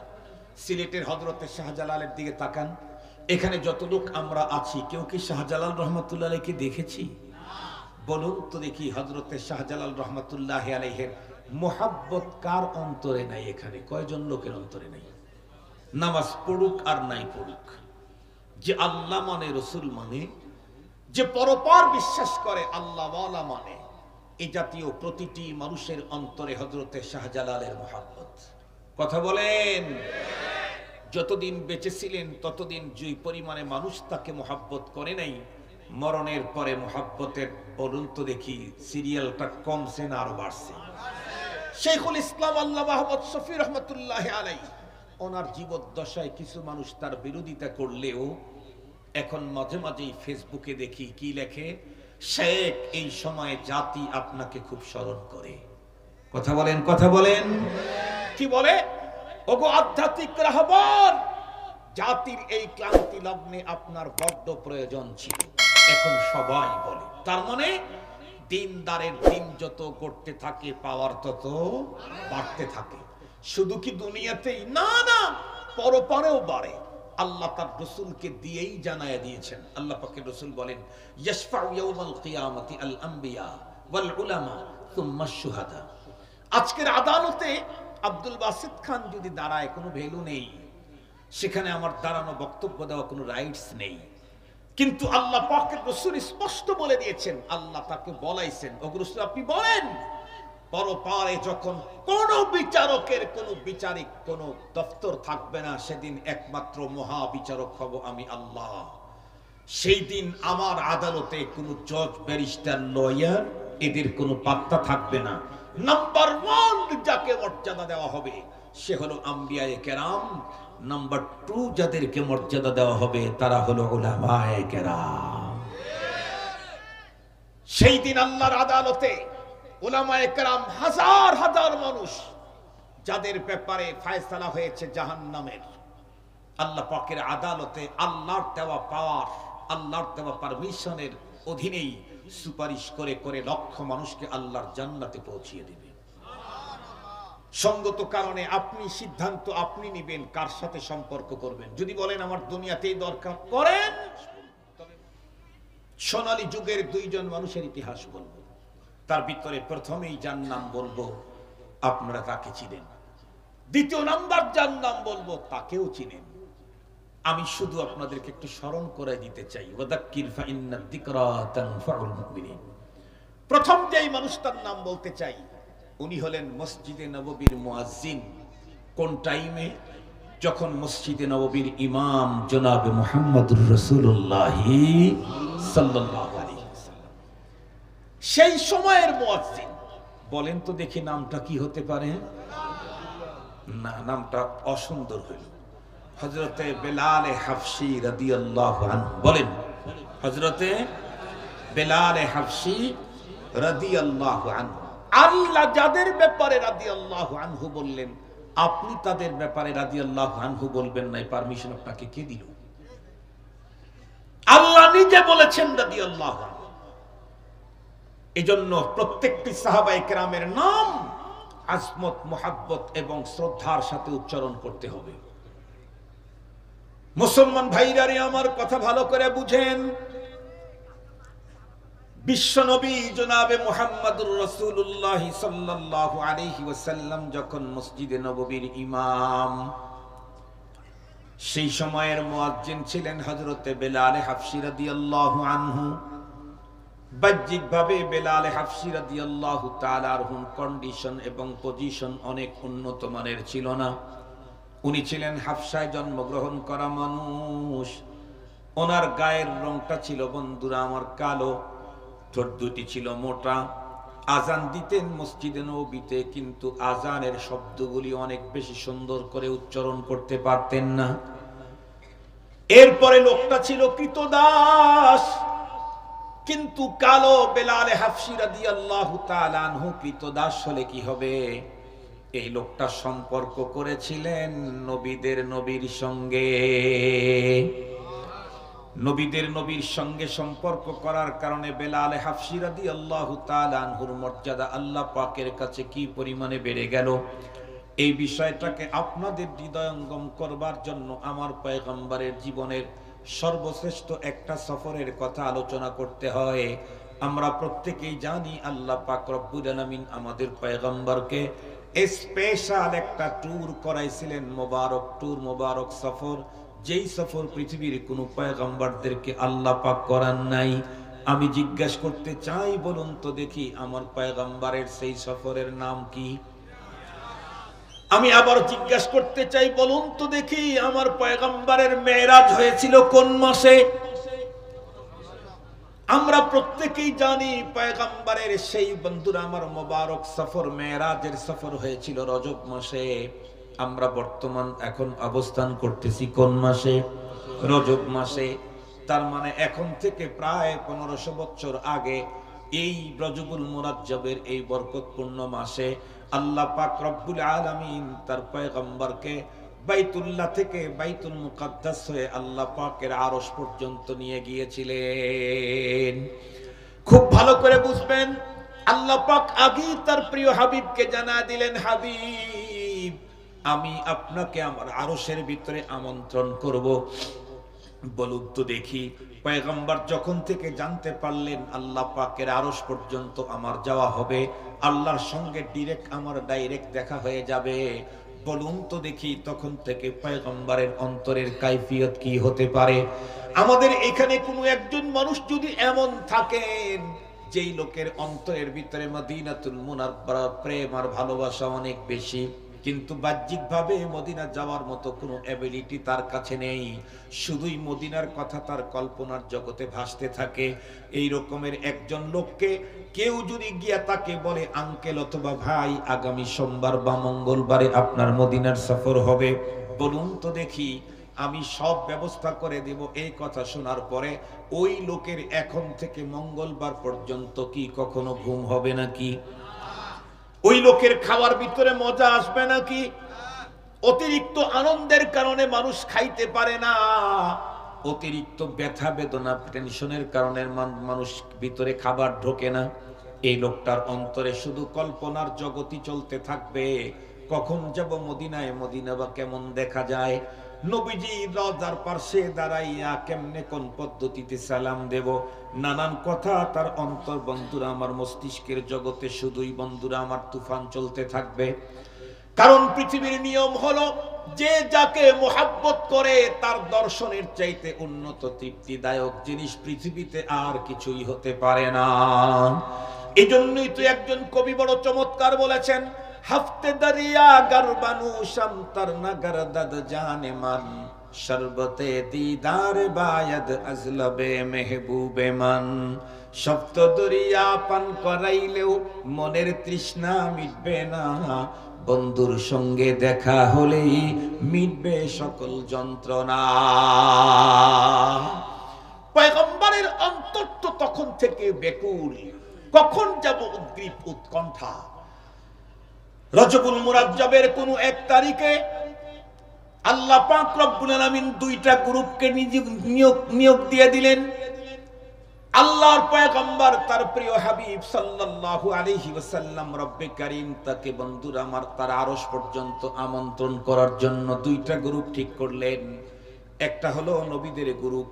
সিলেটের হযরতে শাহজালালের দিকে তাকান। এখানে যত লোক আমরা আছি কেউ কি শাহজালাল রহমাতুল্লাহ আলাইহিকে দেখেছি? বলুন তো দেখি, হযরতে শাহজালাল রহমাতুল্লাহ আলাইহির মোহাব্বত কার অন্তরে নাই? এখানে কয়জন লোকের অন্তরে নাই? নামাজ পড়ুক আর নাই পড়ুক, যে আল্লাহ মানে, রসুল মানে, যে পরপার বিশ্বাস করে, আল্লাহওয়ালা মানে, এই জাতীয় প্রতিটি মানুষের অন্তরে হযরতে শাহজালালের মোহাব্বত। কথা বলেন। যতদিন বেঁচে ছিলেন ততদিন যে পরিমাণে মানুষ তাকে মোহাব্বত করে নাই, মরণের পরে মোহাব্বতের বলুন তো দেখি সিরিয়ালটা কমছে না আরো বাড়ছে? শেখুল ইসলাম আল্লাহ মাহমুদ শফি রহমতুল্লাহ আলাইহি ওনার জীবদ্দশায় কিছু মানুষ তার বিরোধিতা করলেও এখন মাঝে মাঝেই ফেসবুকে দেখি কি লেখে, শেখ এই সময়ে জাতি আপনাকে খুব স্মরণ করে। কথা বলেন, কথা বলেন। কি বলে? ওগো আধ্যাত্মিক রাহবার, জাতির এই ক্লান্তি লগ্নে আপনার বড্ড প্রয়োজন ছিল। এখন সবাই বলে, তার মানে দিনদারের দিন যত করতে থাকে পাওয়ার তত বাড়তে থাকে। শুধু কি দুনিয়াতেই না, না পরপারেও বাড়ে। আল্লাহ তার রাসূলকে দিয়েই জানায়া দিয়েছেন। আল্লাহ পাকের রাসূল বলেন, ইয়াশফাউ ইয়াউমাল কিয়ামাতি আল আমবিয়া ওয়াল উলামা সুম্মা শুহাদা। আজকের আদালতে আব্দুল বাসিত খান যদি দাঁড়ায় কোনো ভ্যালু নেই, সেখানে আমার দাঁড়ানো বক্তব্য দেওয়া কোনো রাইটস নেই। কিন্তু আল্লাহ পাকের রাসূল স্পষ্ট বলে দিয়েছেন, আল্লাহ তাকে বলাইছেন, ওগো রাসূল আপনি বলেন, পরপারে যখন কোন বিচারকের কোন বিচারিক কোন দফতর থাকবে না, সেদিন একমাত্র মহাবিচারক হব আমি আল্লাহ। সেই দিন আমার আদালতে কোন জজ, ব্যারিস্টার, লয়ার এদের কোনো পাত্তা থাকবে না। নাম্বার 1 যাকে মর্যাদা দেওয়া হবে সে হলো আম্বিয়ায়ে কেরাম। নাম্বার 2 যাদেরকে মর্যাদা দেওয়া হবে তারা হলো উলামায়ে কেরাম। সেই দিন আল্লাহর আদালতে উলামায়ে কেরাম হাজার হাজার মানুষ যাদের ব্যাপারে ফয়সালা হয়েছে জাহান্নামের, আল্লাহ পাকের আদালতে আল্লাহর দেওয়া পাওয়ার, আল্লাহর দেওয়া পারমিশনের অধীনেই সুপারিশ করে করে লক্ষ মানুষকে আল্লাহর জান্নাতে পৌঁছিয়ে দিবে। সঙ্গত কারণে আপনি সিদ্ধান্ত আপনি নেবেন কার সাথে সম্পর্ক করবেন। যদি বলেন আমার দুনিয়াতেই দরকার, করেন। সোনালী যুগের 2 জন মানুষের ইতিহাস বলবো, তার ভিতরে প্রথমেই যার নাম বলবো আপনারা তাকে চিনেন, দ্বিতীয় নাম্বার যার নাম বলবো তাকেও চিনেন। আমি শুধু আপনাদেরকে একটু স্মরণ করে দিতে চাই, ওয়াদাক্কির ফাইন্নাদ যিকরা তানফাউল মুমিনিন। প্রথম যেই মানুষটার নাম বলতে চাই উনি হলেন মসজিদে নববীর মুয়াজ্জিন। কোন টাইমে? যখন মসজিদে নববীর ইমাম জনাবে মুহাম্মদুর রাসূলুল্লাহ সাল্লাল্লাহু আলাইহি ওয়াসাল্লাম সেই সময়ের মুয়াজ্জিন। বলেন তো দেখি নামটা কি হতে পারে? না, নামটা অসুন্দর হইল। হযরতে বেলাল হাফসি রাদিয়াল্লাহু আনহু। বলেন, হযরতে বেলাল হাফসি রাদিয়াল্লাহু আনহু। আল্লাহ যাদের ব্যাপারে রাদিয়াল্লাহু আনহু বললেন, আপনি তাদের ব্যাপারে রাদিয়াল্লাহু আনহু বলবেন না, পারমিশন আপনাকে কে দিল? আল্লাহ নিজে বলেছেন রাদিয়াল্লাহু আনহু। এজন্য প্রত্যেকটি সাহাবায়ে কেরামের নাম আজমত, মুহাব্বত এবং শ্রদ্ধার সাথে উচ্চারণ করতে হবে। মুসলমান ভাইরা রে, আমার কথা ভালো করে বুঝেন। বিশ্বনবী জনাবে মুহাম্মদুর রাসূলুল্লাহ সাল্লাল্লাহু আলাইহি ওয়াসাল্লাম যখন মসজিদে নববীর ইমাম, সেই সময়ের মুয়াজ্জিন ছিলেন হযরতে বেলাল হাফসি রাদিয়াল্লাহু আনহু। বাহ্যিকভাবে বেলাল হাফসি রাদিয়াল্লাহু তাআলা আনহুর কন্ডিশন এবং পজিশন অনেক উন্নত মানের ছিল না। উনি ছিলেন হাফসায় জন্মগ্রহণ করা মানুষ। ওনার গায়ের রংটা ছিল বন্ধুরা আমার কালো, ঠোঁট দুটি ছিল মোটা। আজান দিতেন মসজিদে নববীতে, কিন্তু আজানের শব্দগুলি অনেক বেশি সুন্দর করে উচ্চারণ করতে পারতেন না। এরপরে লোকটা ছিল কৃতদাস, কিন্তু কালো। বেলাল হাফসি রাদিয়াল্লাহু তাআলা আনহু কৃতদাস হলে কি হবে? এই লোকটা সম্পর্ক করেছিলেন নবীদের নবীর সঙ্গে। নবীদের নবীর সঙ্গে সম্পর্ক করার কারণে বেলাল হাফসি রাদিয়াল্লাহু তাআলা আনহুর মর্যাদা আল্লাহ পাকের কাছে কি পরিমাণে বেড়ে গেল, এই বিষয়টাকে আপনাদের হৃদয়ঙ্গম করবার জন্য আমার পয়গম্বরের জীবনের সর্বশ্রেষ্ঠ একটা সফরের কথা আলোচনা করতে হয়। আমরা প্রত্যেকেই জানি আল্লাহ পাক রব্বুল আলামিন আমাদের পয়গম্বরকে স্পেশাল একটা ট্যুর করাইছিলেন, মোবারক ট্যুর, মোবারক সফর, যেই সফর পৃথিবীর কোনো পয়গম্বরদেরকে আল্লাহ পাক করান নাই। আমি জিজ্ঞাসা করতে চাই, বলুন তো দেখি আমার পয়গম্বরের সেই সফরের নাম কি? আমি আবার জিজ্ঞাসা করতে চাই, বলুন তো দেখি আমার পয়গম্বরের মেরাজ হয়েছিল কোন মাসে? আমরা প্রত্যেকেই জানি পয়গম্বরের সেই বন্ধুরা আমার মোবারক সফর, মেরাজের সফর হয়েছিল রজব মাসে। আমরা বর্তমান এখন অবস্থান করতেছি কোন মাসে? রজব মাসে। তার মানে এখন থেকে প্রায় 1500 বছর আগে এই রজবুল মুরাজ্জবের এই বরকতপূর্ণ মাসে আল্লাহ পাক রব্বুল আলামিন তার পয়গম্বরকে বাইতুল্লাহ থেকে বাইতুল মুকাদ্দাস হয়ে আল্লাহ পাকের আরশ পর্যন্ত নিয়ে গিয়েছিলেন। খুব ভালো করে বুঝবেন, আল্লাহ পাক আগেই তার প্রিয় হাবিবকে জানা দিলেন, হাবিব আমি আপনাকে আমার আরশের ভিতরে আমন্ত্রণ করব। বলুন তো দেখি, পয়গম্বর যখন থেকে জানতে পারলেন আল্লাহ পাকের আরশ পর্যন্ত আমার যাওয়া হবে, আল্লাহর সঙ্গে ডাইরেক্ট দেখা হয়ে যাবে, বলুন তো দেখি তখন থেকে পয়গম্বরের অন্তরের কাইফিয়ত কি হতে পারে? আমাদের এখানে কোনো একজন মানুষ যদি এমন থাকেন যেই লোকের অন্তরের ভিতরে মদিনাতুল মুনাওয়ারা প্রেম আর ভালোবাসা অনেক বেশি, কিন্তু বাহ্যিকভাবে মদিনা যাওয়ার মতো কোনো অ্যাবিলিটি তার কাছে নেই, শুধুই মদিনার কথা তার কল্পনার জগতে ভাসতে থাকে, এই রকমের একজন লোককে কেউ যদি গিয়া তাকে বলে, আঙ্কেল অথবা ভাই আগামী সোমবার বা মঙ্গলবারে আপনার মদিনার সফর হবে, বলুন তো দেখি আমি সব ব্যবস্থা করে দেব, এই কথা শোনার পরে ওই লোকের এখন থেকে মঙ্গলবার পর্যন্ত কি কখনো ঘুম হবে নাকি? ওই লোকের খাওয়ার ভিতরে মজা আসবে নাকি? অতিরিক্ত আনন্দের কারণে মানুষ খাইতে পারে না, অতিরিক্ত ব্যথা বেদনা টেনশনের কারণে মানুষ ভিতরে খাবার ঢোকে না। এই লোকটার অন্তরে শুধু কল্পনার জগতই চলতে থাকবে, কখন যাব মদিনায়, মদিনা বা কেমন দেখা যায়, নবীজি রওজার পাশে দাঁড়াইয়া কেমনে কোন পদ্ধতিতে সালাম দেব, নানান কথা তার অন্তর বন্ধুরা আমার মস্তিষ্কের জগতে শুধুই বন্ধুরা আমার তুফান চলতে থাকবে। কারণ পৃথিবীর নিয়ম হলো যে যাকে মোহাব্বত করে তার দর্শনের চাইতে উন্নত তৃপ্তিদায়ক জিনিস পৃথিবীতে আর কিছুই হতে পারে না। এই জন্যই তো একজন কবি বড় চমৎকার বলেছেন, হফতে দরিয়া গরবানু শামতার নগর দদ জানে মান, শরবতে দিদার বায়দ আজলবে মেহবুবে মান। সপ্ত দরিয়া পান করাইলেও মনের তৃষ্ণা মিটবে না, বন্ধুর সঙ্গে দেখা হলেই মিটবে সকল যন্ত্রণা। পয়গম্বরের অন্তর তো তখন থেকে বেকুল, কখন যাব উদ্গ্রীব উৎকণ্ঠা। রজবুল মুরাজ্জবের কোন এক তারিখে আল্লাহ পাক রব্বুল আলামিন দুইটা গ্রুপকে নিয়োগ দিয়ে দিলেন। আল্লাহর পয়গম্বর তার প্রিয় হাবিব সাল্লাল্লাহু আলাইহি ওয়াসাল্লাম রব্বে কারীম তাকে বন্ধুরা আমার তার আরশ পর্যন্ত আমন্ত্রণ করার জন্য দুইটা গ্রুপ ঠিক করলেন। একটা হলো নবীদের গ্রুপ,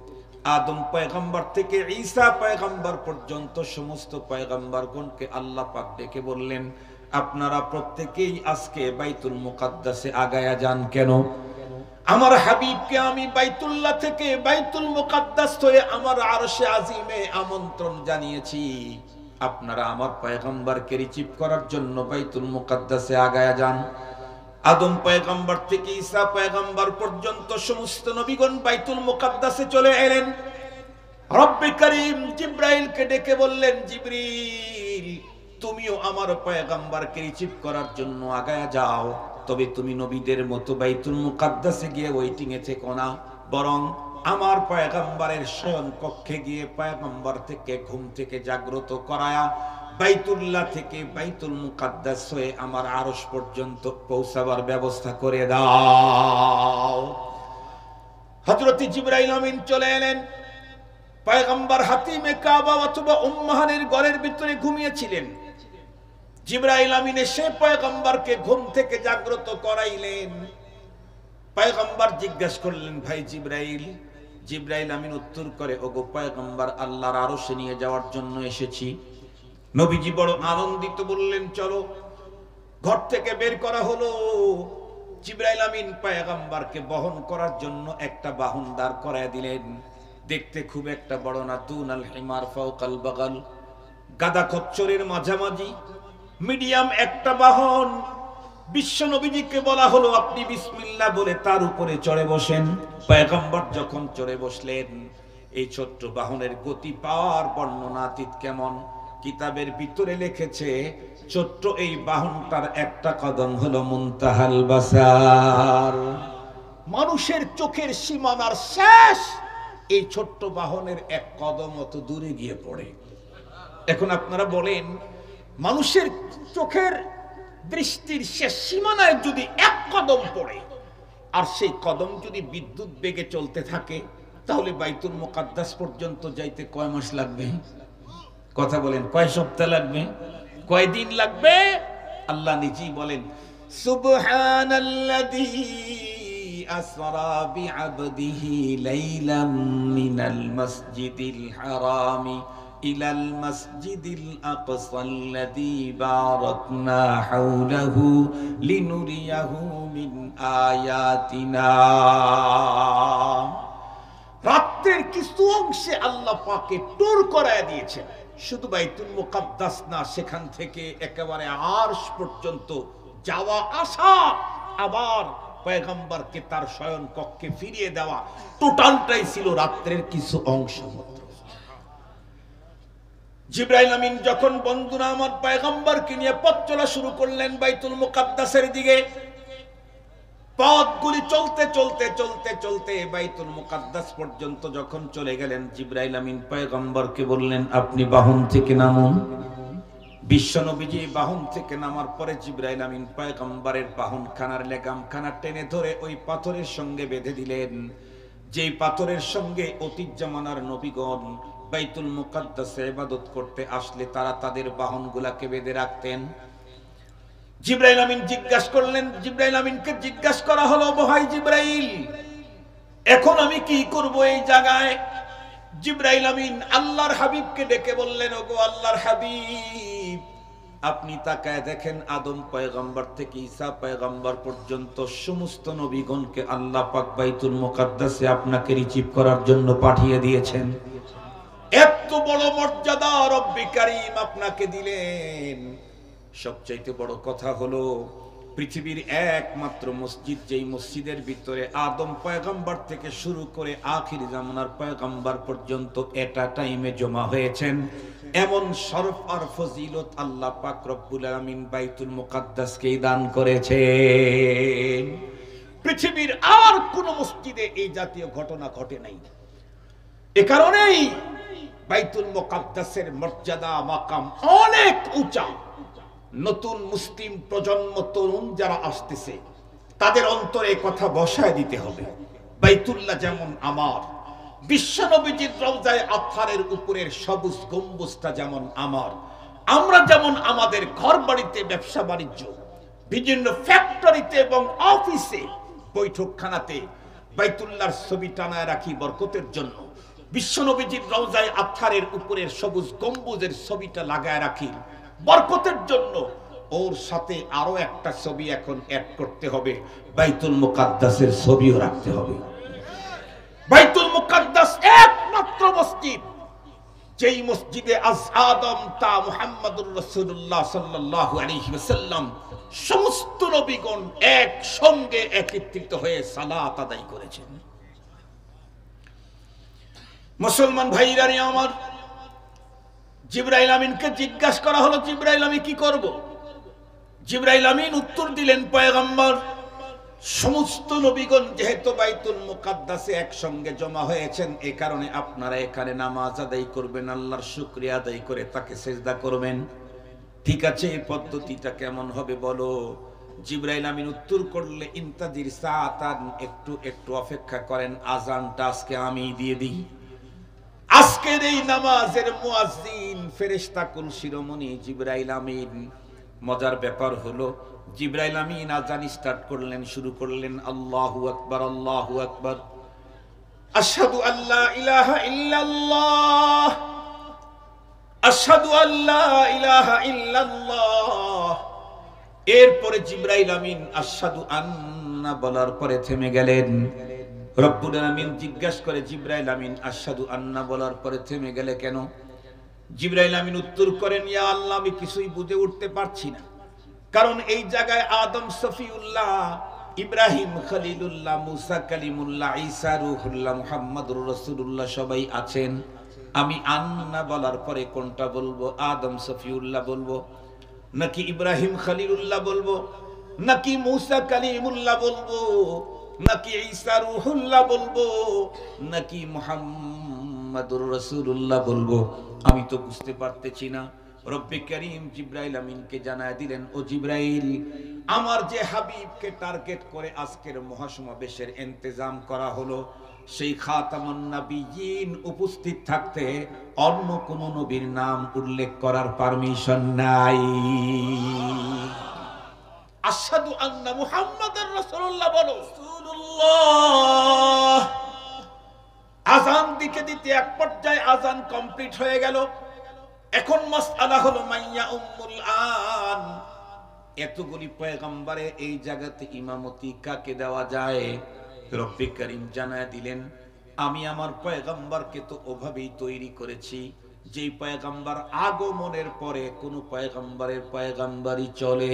আদম পয়গম্বর থেকে ঈসা পয়গম্বর পর্যন্ত সমস্ত পয়গম্বরগণকে আল্লাহ পাক ডেকে বললেন, আপনারা প্রত্যেকেই আজকে বাইতুল মুকাদ্দাসে আগায়া যান। কেন? আমার হাবিবকে আমি বাইতুল্লাহ থেকে বাইতুল মুকাদ্দাস হয়ে আমার আরশে আজিমে আমন্ত্রণ জানিয়েছি, আপনারা আমার পয়গম্বরকে রিসিভ করার জন্য বাইতুল মুকাদ্দাসে আগায়া যান। আদম পয়গম্বর থেকে ঈসা পয়গম্বর পর্যন্ত সমস্ত নবীগণ বাইতুল মুকাদ্দাসে চলে এলেন। রব্বে কারীম জিবরাইলকে ডেকে বললেন, জিবরিল তুমিও আমার পয়গম্বরকে রিসিভ করার জন্য আগায়া যাও, তবে তুমি নবীদের মতো বাইতুল মুকাদ্দাসে গিয়ে ওয়েটিং এ থেকো না, বরং আমার পয়গম্বরের শয়ন কক্ষে গিয়ে পয়গম্বর থেকে ঘুম থেকে জাগ্রত করায়া বাইতুল্লাহ থেকে বাইতুল মুকাদ্দাস হয়ে আমার আরশ পর্যন্ত পৌঁছাবার ব্যবস্থা করে দাও। হযরত জিবরাইল আমিন চলে এলেন। পয়গম্বর হাতিমে কাবা অথবা উম্মাহানির ঘরের ভিতরে ঘুমিয়েছিলেন। জিবরাইল আমিন এসে পয়গম্বরকে ঘুম থেকে জাগ্রত করাইলেন। পয়গম্বর জিজ্ঞাসা করলেন, ভাই জিবরাইল। জিবরাইল আমিন উত্তর করে, ওগো পয়গম্বর, আল্লাহর আরশে নিয়ে যাওয়ার জন্য এসেছি। নবীজি বড় আনন্দিত, বললেন চলো। ঘর থেকে বের করা হলো। জিবরাইল আমিন পয়গম্বরকে বহন করার জন্য একটা বাহন দাঁড় করায় দিলেন। দেখতে খুব একটা বড় না, দুনাল হিমার ফাওকাল বাগাল, গাদা খচ্চরের মাঝামাঝি মিডিয়াম একটা বাহন। বিশ্ব নবীজিকে বলা হলো, আপনি বিসমিল্লাহ বলে তার উপরে চড়ে বসেন। পয়গম্বর যখন চড়ে বসলেন, এই ছোট্ট বাহনের গতি পাওয়ার বর্ণনাতীত কেমন, কিতাবের ভিতরে লিখেছে ছোট্ট এই বাহনটার একটা কদম হলো মুনতাহাল বাসার, মানুষের চোখের সীমানার শেষ এই ছোট্ট বাহনের এক কদম অত দূরে গিয়ে পড়ে। এখন আপনারা বলেন, মানুষের চোখের দৃষ্টির শেষ সীমানায় যদি এক কদম পড়ে, আর সেই কদম যদি বিদ্যুৎ বেগে চলতে থাকে, তাহলে বাইতুল মুকাদ্দাস পর্যন্ত যাইতে কয় মাস লাগবে? কথা বলেন, কয় সপ্তাহ লাগবে? কয় দিন লাগবে? আল্লাহ নিজেই বলেন, সুবহানাল্লাযী আসরা বিআবদিহি লাইলাম মিনাল মাসজিদিল হারামি ইলাল মাসজিদিল আকসাল্লাযী বারাকনা হাওলাহু লিনুরিয়াহু মিন আয়াতিনা। রাতের কিছু অংশে আল্লাহ পাকে টুর করায় দিয়েছেন। শুধু বাইতুল মুকাদ্দাস না, সেখান থেকে একেবারে আরশ পর্যন্ত যাওয়া আসা, আবার পয়গম্বরকে তার শয়ন কক্ষে ফিরিয়ে দেওয়া, টোটালটাই ছিল রাত্রের কিছু অংশ মাত্র। জিবরাইল আমিন যখন বন্ধুরা আমার পয়গম্বরকে নিয়ে পথ চলা শুরু করলেন বাইতুল মুকাদ্দাসের দিকে, পথগুলি চলতে চলতে চলতে চলতে বাইতুল মুকাদ্দাস পর্যন্ত যখন চলে গেলেন, জিবরাইল আমিন পয়গম্বরকে বললেন, আপনি বাহন থেকে নামুন। বিশ্ব নবীজি বাহন থেকে নামার পরে জিবরাইল আমিন পয়গম্বরের বাহন খানার লেগামখানা টেনে ধরে ওই পাথরের সঙ্গে বেঁধে দিলেন, যেই পাথরের সঙ্গে অতীত জামানার নবীগণ বাইতুল মুকাদ্দাসে ইবাদত করতে আসলে তারা তাদের বাহনগুলাকে বেঁধে রাখতেন। জিবরাইল আমিন জিজ্ঞাসা করলেন, জিবরাইল আমিনকে জিজ্ঞাসা করা হলো, ভাই জিবরাইল, এখন আমি কি করব এই জায়গায়? জিবরাইল আমিন আল্লাহর হাবিবকে ডেকে বললেন, ওগো আল্লাহর হাবিব, আপনি তাকায় দেখেন, আদম পয়গম্বর থেকে ঈসা পয়গম্বর পর্যন্ত সমস্ত নবীগণকে আল্লাহ পাক বাইতুল মুকাদ্দাসে আপনাকে রিসিভ করার জন্য পাঠিয়ে দিয়েছেন। এত বড় মর্যাদা রব্বে কারীম আপনাকে দিলেন। সবচাইতে বড় কথা হলো, পৃথিবীর একমাত্র মসজিদ, যেই মসজিদের ভিতরে আদম পয়গম্বর থেকে শুরু করে আখির জামানার পয়গম্বর পর্যন্ত এটা টাইমে জমা হয়েছেন, এমন শরফ আর ফজিলত আল্লাহ পাক রব্বুল আলামিন বাইতুল মুকাদ্দাসকে দান করেছেন। পৃথিবীর আর কোন মসজিদে এই জাতীয় ঘটনা ঘটে নাই। এ কারণেই বাইতুল মুকাদ্দাসের মর্যাদা মাকাম অনেক উঁচা। নতুন মুসলিম প্রজন্ম, তরুণ যারা আসতেছে, তাদের অন্তরে কথা বসায় দিতে হবে, বাইতুল্লাহ যেমন আমার, বিশ্বনবীজির রওজায়ে আতহারের উপরের সবুজ গম্বুজটা যেমন আমার, আমরা যেমন আমাদের ঘর বাড়িতে, ব্যবসা বাণিজ্য, বিভিন্ন ফ্যাক্টরিতে এবং অফিসে, বৈঠকখানাতে বাইতুল্লাহর ছবি টানায় রাখি বরকতের জন্য, বিশ্বনবীজির রওজায়ে আতহারের উপরের সবুজ গম্বুজের ছবিটা লাগায় রাখি বরকতের জন্য, ওর সাথে আরো একটা ছবি এখন অ্যাড করতে হবে, বাইতুল মুকাদ্দাসের ছবিও রাখতে হবে। বাইতুল মুকাদ্দাস একমাত্র মসজিদ, যেই মসজিদে আজ আদম তা মুহাম্মাদুর রাসূলুল্লাহ সাল্লাল্লাহু আলাইহি ওয়াসাল্লাম সমস্ত নবীগণ একসঙ্গে একত্রিত হয়ে সালাত আদায় করেছেন। মুসলমান ভাইরা আমার, জিবরাইল আমিনকে জিজ্ঞাসা করা হলো, জিবরাইল আমি কি করব? জিবরাইল আমিন উত্তর দিলেন, পয়গম্বর সমস্ত নবীগণ যেহেতু বাইতুল মুকাদ্দাসে একসঙ্গে জমা হয়েছেন, এই কারণে আপনারা এখানে নামাজ আদায় করবেন, আল্লাহর শুকরিয়া আদায় করে তাকে সিজদা করবেন। ঠিক আছে, এই পদ্ধতিটা কেমন হবে বলো? জিবরাইল আমিন উত্তর করলে, ইন্তাজির সাআতান, একটু একটু অপেক্ষা করেন, আজানটা আজকে আমি দিয়ে দিই। আজকের এই নামাজের মুয়াজ্জিন ফেরেশতা কুল শিরোমণি জিবরাইল আমিন। মজার ব্যাপার হলো, জিবরাইল আমিন আজান স্টার্ট করলেন, শুরু করলেন, আল্লাহু আকবার, আল্লাহু আকবার, আশহাদু আল্লা ইলাহা ইল্লাল্লাহ, আশহাদু আল্লা ইলাহা ইল্লাল্লাহ। এরপরে জিবরাইল আমিন আশহাদু আন্না বলার পরে থেমে গেলেন। রব্বুল আমিন জিজ্ঞাসা করে, জিবরাইল আমিন আশহাদু আন্না বলার পরে থেমে গেলে কেন? জিবরাইল আমিন উত্তর করেন, ইয়া আল্লাহ, আমি কিছুই বুঝে উঠতে পারছি না, কারণ এই জায়গায় আদম সফিউল্লাহ, ইব্রাহিম খলিলুল্লাহ, মুসা কালিমুল্লাহ, ঈসা রূহুল্লাহ, মুহাম্মাদুর রাসূলুল্লাহ সবাই আছেন। আমি আন্না বলার পরে কোনটা বলবো? আদম সফিউল্লাহ বলবো, নাকি ইব্রাহিম খলিলুল্লাহ বলবো, নাকি মুসা কালিমুল্লাহ বলবো, নাকি ঈসা রূহুল্লাহ বলবো, নাকি মুহাম্মাদুর রাসূলুল্লাহ বলবো? আমি তো বুঝতে পারতেছি না। রব্বে কারীম জিবরাইল আমিনকে জানায় দিলেন, ও জিবরাইল, আমার যে হাবিবকে টার্গেট করে আজকের মহাসমাবেশের ইন্তজাম করা হলো, সেই খাতামুন নবিয়্যিন উপস্থিত থাকতে অন্য কোন নবীর নাম উল্লেখ করার পারমিশন নাই। আশহাদু আন্না মুহাম্মাদার রাসূলুল্লাহ বলো। রাসূলুল্লাহ আযান দিতে দিতে এক পর্যায়ে আযান কমপ্লিট হয়ে গেল। এখন মাসআলা হলো, মাইয়া উম্মুল আন, এতগুলি পয়গম্বরে এই জায়গাতে ইমামতি কাকে দেওয়া যায়? রব্বে কারীম জানায় দিলেন, আমি আমার পয়গম্বরকে তো ওভাবেই তৈরি করেছি, যেই পয়গম্বর আগমনের পরে কোন পয়গম্বরের পয়গম্বরই চলে,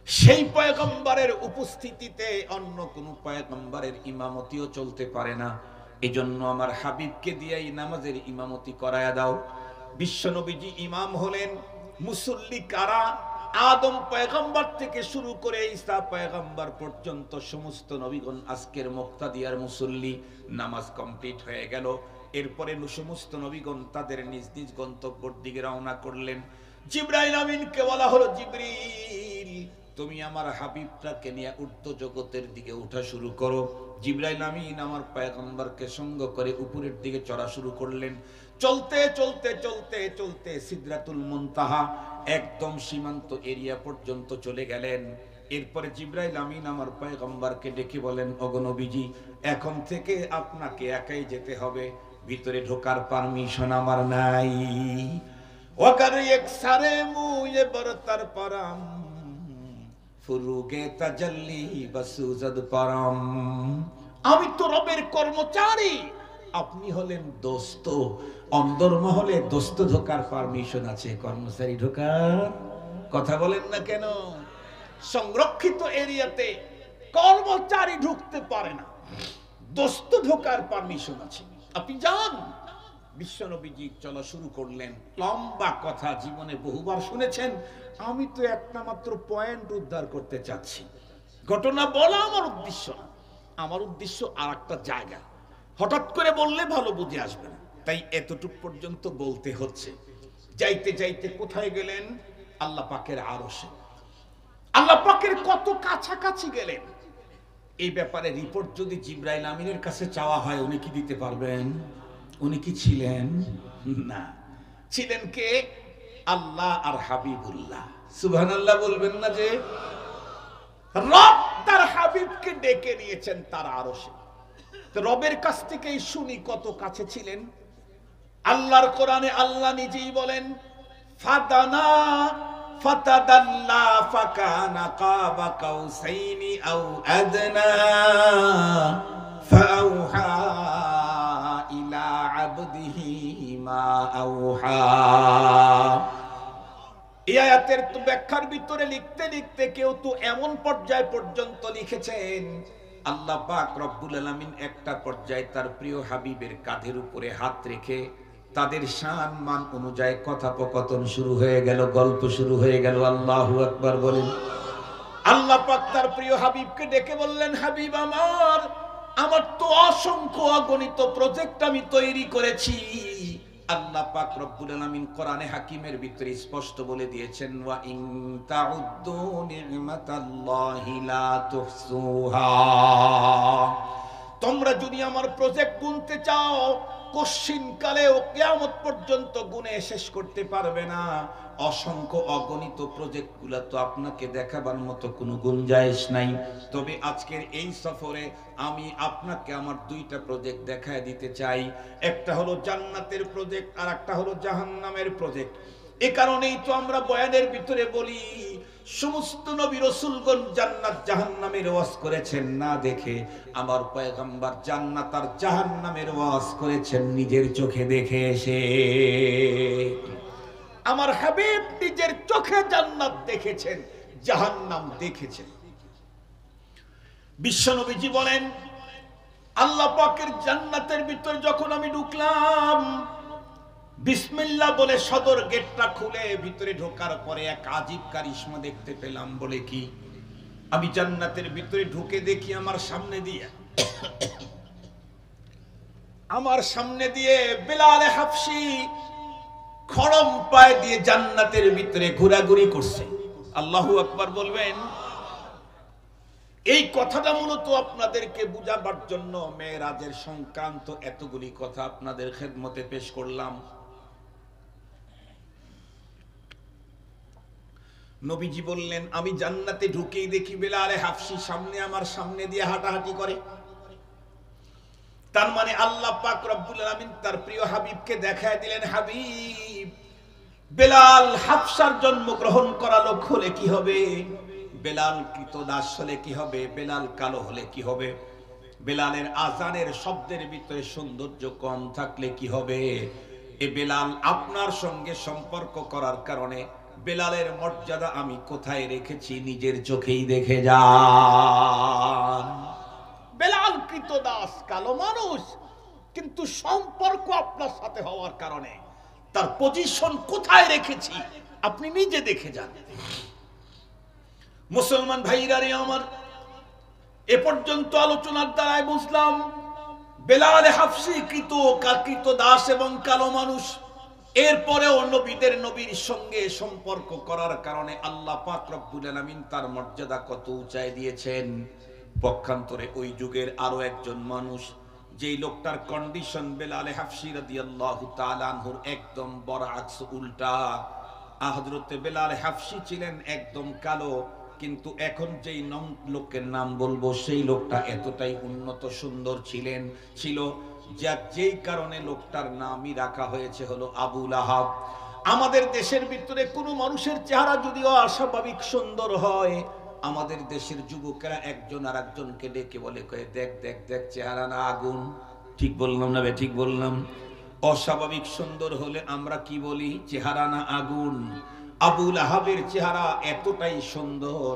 সেই পয়গম্বরের উপস্থিতিতে অন্য কোন পয়গম্বরের ইমামতিও চলতে পারে না। এজন্য আমার হাবিবকে দিয়েই নামাজের ইমামতি করায়া দাও। বিশ্বনবীজি ইমাম হলেন। মুসল্লি কারা? আদম পয়গম্বর থেকে শুরু করে ঈসা পয়গম্বর পর্যন্ত সমস্ত নবীগণ আজকের মুক্তাদিয়ার মুসল্লি। নামাজ কমপ্লিট হয়ে গেল। এরপরে সমস্ত নবীগণ তাদের নিজ নিজ গন্তব্যের দিকে রওনা করলেন। জিবরাইল আমিনকে বলা হলো, জিবরিল, তুমি আমার হাবিবটাকে নিয়ে ঊর্ধ্ব জগতের দিকে উঠা শুরু করো। জিবরাইল আমিন আমার পয়গম্বরকে সঙ্গ করে উপরের দিকে চড়া শুরু করলেন। চলতে চলতে চলতে চলতে সিদরাতুল মুনতাহা, একদম সীমান্ত এরিয়া পর্যন্ত চলে গেলেন। এরপরে জিবরাইল আমিন আমার পয়গম্বরকে ডেকে বলেন, ওগো নবীজি, এখন থেকে আপনাকে একাই যেতে হবে, ভিতরে ঢোকার পারমিশন আমার নাই। ওয়াকার এক সারে মুয়ে বরতার পরাম ফুরুগে তাজাল্লি বাসুজাদ পরাম। আমি তো রবের কর্মচারী, আপনি হলেন দোস্ত। অন্দরমহলে দোস্ত ঢোকার পারমিশন আছে, কর্মচারী ঢোকার কথা বলেন না কেন? সংরক্ষিত এরিয়াতে কর্মচারী ঢুকতে পারে না, দোস্ত ঢোকার পারমিশন আছে, আপনি যান। বিশ্বনবীজি চলা শুরু করলেন। লম্বা কথা, জীবনে বহুবার শুনেছেন। আমি তো একটা মাত্র পয়েন্ট উদ্ধার করতে চাচ্ছি। ঘটনা বলা আমার উদ্দেশ্য না, আমার উদ্দেশ্য আর একটা জায়গা। হঠাৎ করে বললে ভালো বুঝে আসবে না, তাই এতটুক পর্যন্ত বলতে হচ্ছে। যাইতে যাইতে কোথায় গেলেন? আল্লাহ পাকের আরশে। আল্লাহ পাকের কত কাছাকাছি গেলেন, এই ব্যাপারে রিপোর্ট যদি জিবরাইল আমিনের কাছে চাওয়া হয়, উনি কি দিতে পারবেন? উনি কি ছিলেন? না। ছিলেন কে? আল্লাহ আর হাবিবুল্লাহ। সুবহানাল্লাহ বলবেন না যে? রব তার হাবিবকে ডেকে নিয়েছেন তার আরশে। রবের কাছ থেকেই শুনি কত কাছে ছিলেন। আল্লাহর কোরআনে আল্লাহ নিজেই বলেন, ফাদানা ফাতাদাল্লা ফাকানা কাবা কাউসাইনি আও আদনা ফাআউহা ইলা আবদিহি মা আউহা। এই আয়াতের ব্যাখ্যার ভিতরে লিখতে লিখতে কেউ তো এমন পর্যায় পর্যন্ত লিখেছেন, আল্লাহ পাক রব্বুল আলামিন একটা পর্যায়ে তার প্রিয় হাবিবের কাঁধের উপরে হাত রেখে তাদের শান মান অনুযায়ী কথোপকথন শুরু হয়ে গেল, গল্প শুরু হয়ে গেল। আল্লাহু আকবার বলেন। আল্লাহ পাক তার প্রিয় হাবিবকে ডেকে বললেন, হাবিব আমার তো অসংখ্য অগণিত প্রজেক্ট আমি তৈরি করেছি। আল্লাহ পাক রব্বুল আলামিন কোরআনে হাকিমের ভিতরে স্পষ্ট বলে দিয়েছেন, ওয়া ইন তাউদ্দু নি'মাতাল্লাহি লা তুহসুহা। তোমরা যদি আমার প্রজেক্ট গুনতে চাও, কশিন কালেও কিয়ামত পর্যন্ত গুনে শেষ করতে পারবে না। অসংখ্য অগণিত প্রজেক্টগুলো তো আপনাকে দেখাবার মতো কোনো গুঞ্জাইশ নাই। তবে আজকের এই সফরে আমি আপনাকে আমার দুইটা প্রজেক্ট দেখায় দিতে চাই। একটা হলো জান্নাতের প্রজেক্ট, আর একটা হলো জাহান্নামের প্রজেক্ট। এ কারণেই তো আমরা বয়ানের ভিতরে বলি, সমস্ত নবী রাসূলগণ জান্নাত জাহান্নামের ওয়াজ করেছেন না দেখে, আমার পয়গম্বর জান্নাত আর জাহান্নামের ওয়াজ করেছেন নিজের চোখে দেখে এসে। আমার হাবিব নিজের চোখে জান্নাত দেখেছেন, জাহান্নাম দেখেছেন। বিশ্বনবীজি বলেন, আল্লাহ পাকের জান্নাতের ভিতর যখন আমি ঢুকলাম, বিসমিল্লাহ বলে সদর গেটটা খুলে ভিতরে ঢোকার পরে এক আজীব কারিশমা দেখতে পেলাম। বলে কি? আমি জান্নাতের ভিতরে ঢুকে দেখি আমার সামনে দিয়ে বেলাল হাফসি খড়ম পায়ে দিয়ে জান্নাতের ভিতরে ঘোরাঘুরি করছে। আল্লাহু আকবার বলবেন। এই কথাটা মূলত আপনাদেরকে বুঝাবার জন্য মেরাজের সংক্রান্ত এতগুলি কথা আপনাদের খেদমতে পেশ করলাম। নবীজি বললেন, আমি জান্নাতে ঢুকেই দেখি বেলাল হাফসি আমার সামনে দিয়ে হাঁটাহাঁটি করে। তার মানে আল্লাহ পাক রব্বুল আলামিন তার প্রিয় হাবিবকে দেখায় দিলেন, হাবিব, বেলাল হাফসার জন্মগ্রহণ করা লোক হলে কি হবে, বেলাল কৃতদাস হলে কি হবে, বেলাল কালো হলে কি হবে, বেলালের আজানের শব্দের ভিতরে সৌন্দর্য কম থাকলে কি হবে। এ বেলাল আপনার সঙ্গে সম্পর্ক করার কারণে বেলালের মর্যাদা আমি কোথায় রেখেছি নিজের চোখেই দেখে যান। বেলাল কৃতদাস, কালো মানুষ, কিন্তু সম্পর্ক আপনার সাথে হওয়ার কারণে তার পজিশন কোথায় রেখেছি আপনি নিজে দেখে যান। মুসলমান ভাইরা রে আমার, এ পর্যন্ত আলোচনার দ্বারাই বুঝলাম বেলাল হাফসি কৃতদাস এবং কালো মানুষ। এরপরেও নবীর সঙ্গে সম্পর্ক করার কারণে আল্লাহ পাক রব্বুল আলামিন তার মর্যাদা কত উঁচায় দিয়েছেন। পক্ষান্তরে ওই যুগের আরো একজন মানুষ, যেই লোকটার কন্ডিশন বেলাল হাফসি রাদিয়াল্লাহু তাআলা আনহুর একদম বরআক্স, উল্টা। হযরত বেলাল হাফসি ছিলেন একদম কালো, কিন্তু এখন যেই লোকের নাম বলবো সেই লোকটা এতটাই উন্নত সুন্দর ছিল যেই কারণে লোকটার নামই রাখা হয়েছে হলো আবু লাহাব। আমাদের দেশের ভিতরে কোনো মানুষের চেহারা যদিও অস্বাভাবিক সুন্দর হয়, আমাদের দেশের যুবকেরা একজন আর একজনকে ডেকে বলে, দেখ দেখ দেখ চেহারা না আগুন। ঠিক বললাম না বে? ঠিক বললাম। অস্বাভাবিক সুন্দর হলে আমরা কি বলি? চেহারা না আগুন। আবু লাহাবের চেহারা এতটাই সুন্দর,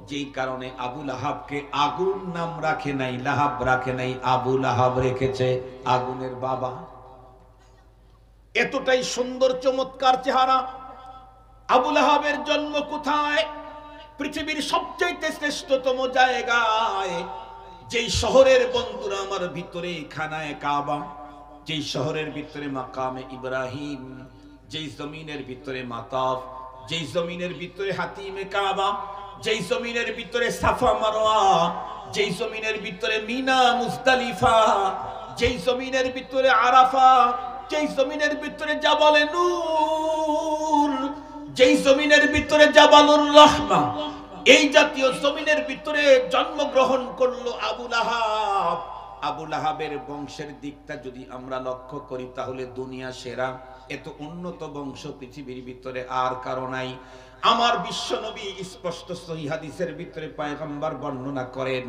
যেই কারণে আবু লাহাবকে আগুন নাম রাখে নাই, লাহাব রাখে নাই, আবু লাহাব রেখেছে আগুনের বাবা। এতটাই সুন্দর চমৎকার চেহারা। আবু লাহাবের জন্ম কোথায়? পৃথিবীর সবচেয়ে শ্রেষ্ঠতম জায়গায়, যেই শহরের বন্ধুরা আমার ভিতরে খানায়ে কাবা, যেই শহরের ভিতরে মাকামে ইব্রাহিম, যেই জমিনের ভিতরে মাতাফ, যেই জমিনের ভিতরে হাতিমে কাবা, যেই জমিনের ভিতরে সাফা মারওয়া, যেই জমিনের ভিতরে মিনা মুজদালিফা, যেই জমিনের ভিতরে আরাফা, যেই জমিনের ভিতরে জাবালে নূর, যেই জমিনের ভিতরে জাবালুর রহমা, এই জাতীয় জমিনের ভিতরে জন্মগ্রহণ করলো আবু লাহাব। আবু লাহাবের বংশের দিকটা যদি আমরা লক্ষ্য করি তাহলে দুনিয়া সেরা। এত উন্নত বংশ পৃথিবীর ভিতরে আর কারো নাই। আমার বিশ্ব নবী স্পষ্ট সহিহ হাদিসের ভিতরে পয়গম্বর বর্ণনা করেন,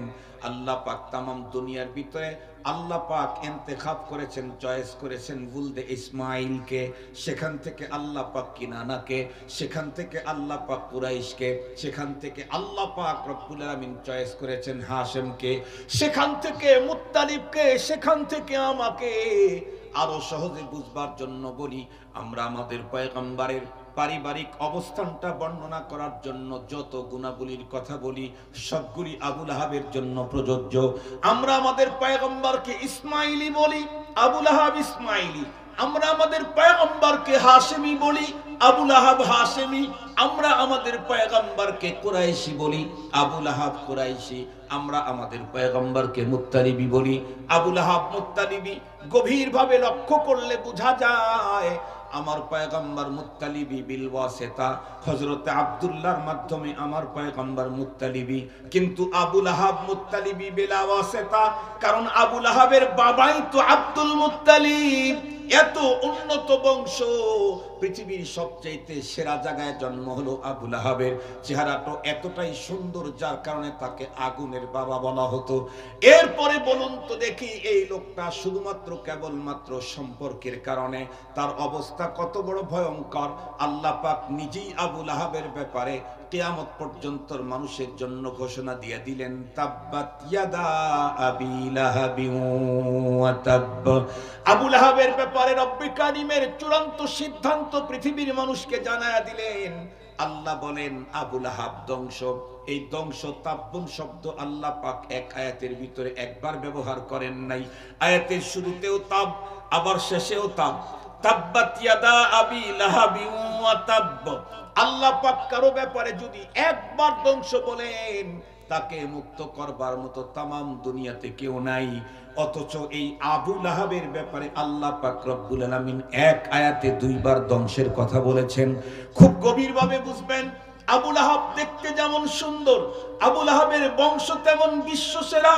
আল্লাহ পাক তামাম দুনিয়ার ভিতরে আল্লাহ পাক ইন্তেখাব করেছেন, চয়েস করেছেন বুলদে ইসমাইলকে, সেখান থেকে আল্লাহ পাক কিনানাকে, সেখান থেকে আল্লাহ পাক কুরাইশকে, সেখান থেকে আল্লাহ পাক রব্বুল আলামিন চয়েস করেছেন হাশেমকে, সেখান থেকে মুত্তালিবকে, সেখান থেকে আমাকে। আরো সহজে বুঝবার জন্য বলি, আমরা আমাদের পয়গম্বরের পারিবারিক অবস্থানটা বর্ণনা করার জন্য যত গুণাবলীর কথা বলি সবগুলি আবু লাহাবের জন্য প্রযোজ্য। আমরা আমাদের পয়গম্বরকে ইসমাইলি বলি, আবু লাহাব ইসমাইলি। আমরা আমাদের পয়গম্বরকে হাশেমি বলি, আবু লাহাব হাশেমি। আমরা আমাদের পয়গম্বরকে কুরাইশি বলি, আবু লাহাব কুরাইশি। আমরা আমাদের পয়গম্বরকে মুত্তালিবি বলি, আবু লাহাব মুত্তালিবি। গভীরভাবে লক্ষ্য করলে বোঝা যায় আমার পয়গম্বর মুত্তালিবি বিল ওয়াসিতা, হযরত আব্দুল্লাহর মাধ্যমে আমার পয়গম্বর মুত্তালিবি। কিন্তু আবু লাহাব মুত্তালিবি বিলা ওয়াসিতা, কারণ আবু লাহাবের বাবাই তো আব্দুল মুত্তালিব। এত উন্নত বংশ, পৃথিবীর সবচেয়ে সেরা জায়গায় জন্ম হলো আবু লাহাবের। চেহারাটা এতটাই সুন্দর যার কারণে তাকে আগুনের বাবা বলা হতো। এরপরে বলুন তো দেখি, এই লোকটা শুধুমাত্র কেবলমাত্র সম্পর্কের কারণে তার অবস্থা কত বড় ভয়ঙ্কর। আল্লাহ পাক নিজেই আবু লাহাবের ব্যাপারে কিয়ামত পর্যন্ত মানুষের জন্য ঘোষণা দিয়ে দিলেন, তাব্বাত ইয়াদা আবি লাহাবিন ওয়া তাব। আবু লাহাবের ব্যাপারে রব্বুল কারীমের চূড়ান্ত সিদ্ধান্ত পৃথিবীর মানুষকে জানায়া দিলেন। আল্লাহ বলেন আবু লাহাব ধ্বংস। এই ধ্বংস তাব্বুন শব্দ আল্লাহ পাক এক আয়াতের ভিতরে একবার ব্যবহার করেন নাই। আয়াতের শুরুতেও তাব, আবার শেষেও তাব। তাব্বাত ইয়াদা আবি লাহাবিন ওয়া তাব। আল্লাহ পাক কারো ব্যাপারে যদি একবার ধ্বংস বলেন, তাকে মুক্ত করবার মতো তামাম দুনিয়াতে কেউ নাই। অথচ এই আবু লাহাবের ব্যাপারে আল্লাহ পাক রব্বুল আলামিন এক আয়াতে দুইবার ধ্বংসের কথা বলেছেন। খুব গভীরভাবে বুঝবেন। আবু লাহাব দেখতে যেমন সুন্দর, আবু লাহাবের বংশ তেমন বিশ্বসেরা,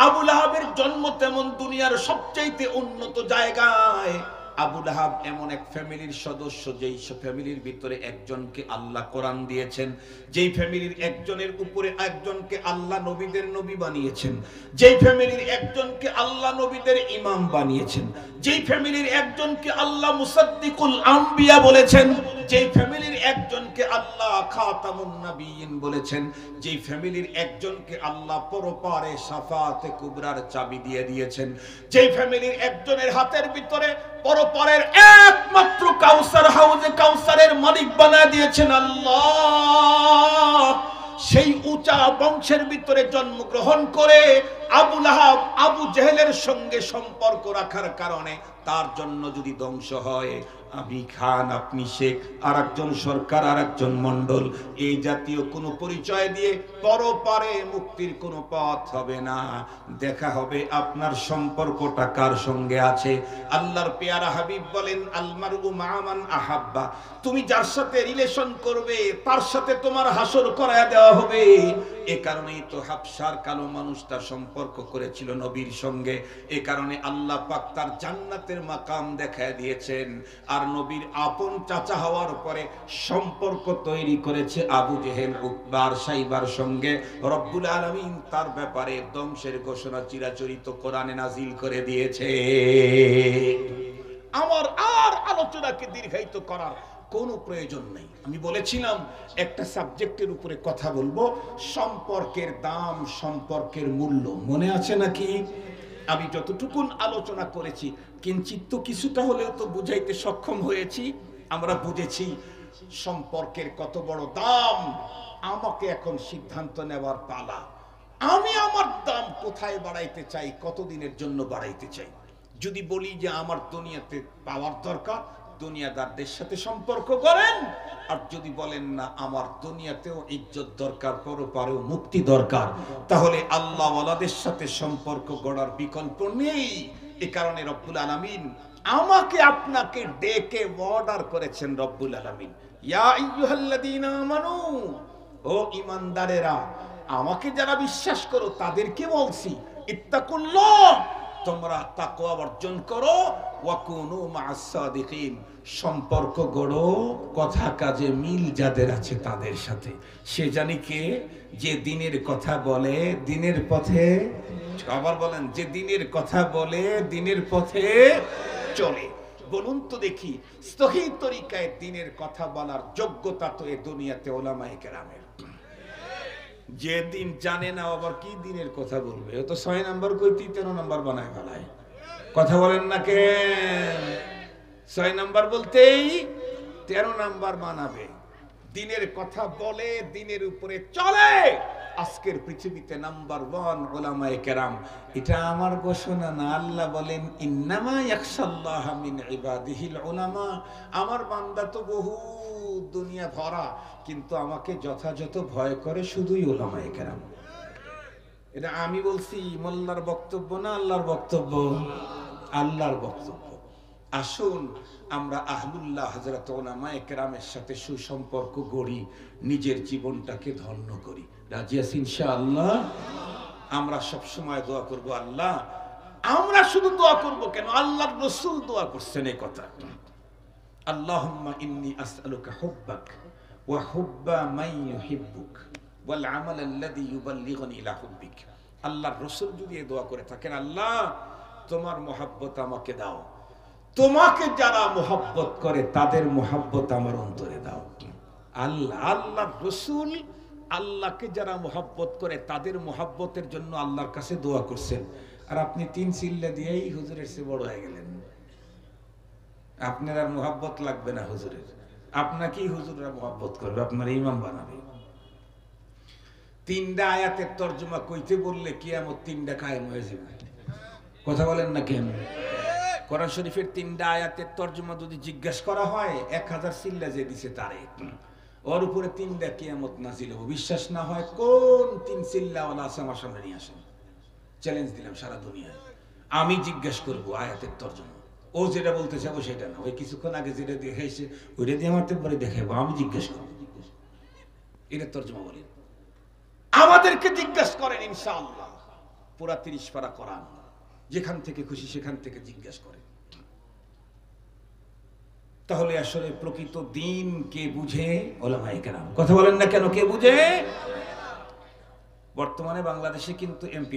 আবু লাহাবের জন্ম তেমন দুনিয়ার সবচেয়ে উন্নত জায়গায়। আবু লাহাব এমন এক ফ্যামিলির সদস্য, যেই ফ্যামিলির ভিতরে একজনকে আল্লাহ কোরআন দিয়েছেন, যেই ফ্যামিলির একজনের উপরে একজনকে আল্লাহ নবীদের নবী বানিয়েছেন, যেই ফ্যামিলির একজনকে আল্লাহ নবীদের ইমাম বানিয়েছেন, যেই ফ্যামিলির একজনকে আল্লাহ মুসাদ্দিকুল আম্বিয়া বলেছেন, যেই ফ্যামিলির একজনকে আল্লাহ খাতামুন নবিয়্যিন বলেছেন, যেই ফ্যামিলির একজনকে আল্লাহ পরপারে শাফাতে কুবরার চাবি দিয়ে দিয়েছেন, যেই ফ্যামিলির একজনের হাতের ভিতরে পরপারের একমাত্র কাউসার হাউজে কাউসারের মালিক বানায় দিয়েছেন আল্লাহ। সেই উঁচা বংশের ভিতরে জন্মগ্রহণ করে আবু লাহাব আবু জেহেলের সঙ্গে সম্পর্ক রাখার কারণে তার জন্য যদি ধ্বংস হয়, আমি খান আপনি শেখ, আর একজন সরকার, আর একজন মন্ডল, এই জাতীয় কোনো পরিচয় দিয়ে পরপারে মুক্তির কোনো পথ হবে না। দেখা হবে আপনার সম্পর্কটা কার সঙ্গে আছে। আল্লাহর পেয়ারা হাবিব বলেন, আলমারু মা মান আহাব্বা। তুমি যার সাথে রিলেশন করবে তার সাথে তোমার হাসর করায়া দেওয়া হবে। এ কারণেই তো হাবশার কালো মানুষটা সম্পর্ক করেছিল নবীর সঙ্গে। এ কারণে আল্লাহ পাক তার জান্নাতের মাকাম দেখায় দিয়েছেন। আর নবীর আপন চাচা হওয়ার পরে সম্পর্ক তৈরি করেছে আবু জেহেল, উতবা আর সাইবার সঙ্গে। রব্বুল আলামিন তার ব্যাপারে ধ্বংসের ঘোষণা চিরাচরিত কোরআনে নাজিল করে দিয়েছে। আমার আর আলোচনাকে দীর্ঘায়িত করার কোনো প্রয়োজন নেই। আমি বলেছিলাম একটা সাবজেক্টের উপরে কথা বলবো, সম্পর্কের দাম, সম্পর্কের মূল্য। মনে আছে নাকি? আমি যতটুকুন আলোচনা করেছি কিঞ্চিত তো কিছুটা হলেও তো বুঝাইতে সক্ষম হয়েছি। আমরা বুঝেছি সম্পর্কের কত বড় দাম। আমাকে এখন সিদ্ধান্ত নেওয়ার পালা। আমি আমার দাম কোথায় বাড়াইতে চাই, কতদিনের জন্য বাড়াইতে চাই। যদি বলি যে আমার দুনিয়াতে পাওয়ার দরকার, দুনিয়াদারদের সাথে সম্পর্ক করেন। আর যদি বলেন না আমার দুনিয়াতেও ইজ্জত দরকার, পরপারেও মুক্তি দরকার, তাহলে আল্লাহ ওয়ালাদের সাথে সম্পর্ক গড়ার বিকল্প নেই। এ কারণে রব্বুল আলামিন আমাকে আপনাকে ডেকে অর্ডার করেছেন। রব্বুল আলামিন, ইয়া আইয়ুহাল্লাযীনা আমানু, ও ঈমানদারেরা, আমাকে যারা বিশ্বাস করো তাদেরকে বলছি, ইত্তাকুল্লাহ, তোমরা তাকওয়া অর্জন করো, ওয়াকুনু মা'আস সাদিকিন, সম্পর্ক গড়ো কথা কাজে মিল যাদের আছে তাদের সাথে। সে জানি কে, যে দিনের কথা বলে দিনের পথে, আবার বলেন, যে দিনের কথা বলে দিনের পথে চলে। বলুন তো দেখি, সহি তরিকায় দিনের কথা বলার যোগ্যতা তো এই দুনিয়াতে উলামায়ে কেরামের। যে দিন জানে না আবার কি দিনের কথা বলবে, ও তো 6 নাম্বার কইতি 13 নাম্বার বানায় ফেলায়। কথা বলেন না কে? 6 নাম্বার বলতেই 13 নাম্বার বানাবে। দিনের কথা বলে দিনের উপরে চলে। আজকের পৃথিবীতে নাম্বার 1 উলামায়ে কেরাম। এটা আমার ঘোষণা না, আল্লাহ বলেন ইন্নামা ইয়াখশাল্লাহা মিন ইবাদিহিল উলামা। আমার বান্দা তো বহু দুনিয়া ভরা, কিন্তু আমাকে যথাযথ ভয় করে শুধুই উলামায়ে কেরাম। এটা আমি বলছি, মোল্লার বক্তব্য না, আল্লাহর বক্তব্য? আল্লাহর বক্তব্য। আসুন আমরা আহলুল্লাহ হযরত উলামায়ে কেরামের সাথে সুসম্পর্ক গড়ি, নিজের জীবনটাকে ধন্য করি। রাজি আছি ইনশাআল্লাহ? আমরা সব সময় দোয়া করব, আল্লাহ, আমরা শুধু দোয়া করব কেন, আল্লাহর রাসূল দোয়া করছেন এই কথা। আল্লাহুম্মা ইন্নী আসআলুকা হুব্বাক ওয়া হুব্বা মান ইউহিব্বুক ওয়াল আমাল আল্লাযী ইউবাল্লিগুনি ইলা হুব্বিক। আল্লাহর রাসূল যদি এই দোয়া করে থাকেন, আল্লাহ তোমার মহব্বত আমাকে দাও, তোমাকে যারা মহব্বত করে তাদের মহব্বত আমার অন্তরে দাও। আল্লাহ, আল্লাহর রাসূল আল্লাহকে যারা মহব্বত করে তাদের মহব্বতের জন্য আল্লাহর কাছে দোয়া করছেন, আর আপনি 3 চিল্লা দিয়েই হুজুরের চেয়ে বড় হয়ে গেলেন। আপনার আর মহব্বত লাগবে না হুজুরের, আপনাকেই হুজুররা মহব্বত করবে, আপনার ইমাম বানাবে। 3টা আয়াতের তরজমা কইতে বললে কিয়ামত 3টা কায়েম হয়ে যাবে। কথা বলেন না কেন? কোরআন শরীফের 3টা আয়াতের তরজমা যদি জিজ্ঞাসা করা হয়, 1000 চিল্লা যে দিছে তারে, ওর উপরে 3টা কিয়ামত নাজিল হবে। বিশ্বাস না হয় কোন 3 চিল্লাওয়ালা আছে আমার সামনে নিয়ে আসেন, চ্যালেঞ্জ দিলাম সারা দুনিয়ায়। আমি জিজ্ঞাসা করবো আয়াতের তরজমা, ও যেটা বলতে চাবো সেটা না, ওই কিছুক্ষণ আগে যেটা দেখাইছে ওইটা দিয়ে আমার পরে দেখাবো। আমি জিজ্ঞাসা করবো এটা তরজমা বলেন, আমাদেরকে জিজ্ঞাসা করেন ইনশাআল্লাহ। পুরা 30 পারা কোরআন, যেখান থেকে খুশি সেখান থেকে জিজ্ঞাসা করেন। তাহলে আসলে প্রকৃত দিন কে বুঝে? উলামায়ে কেরাম। কথা বলেন না কেন? কে বুঝে? বর্তমানে বাংলাদেশে কিন্তু এমপি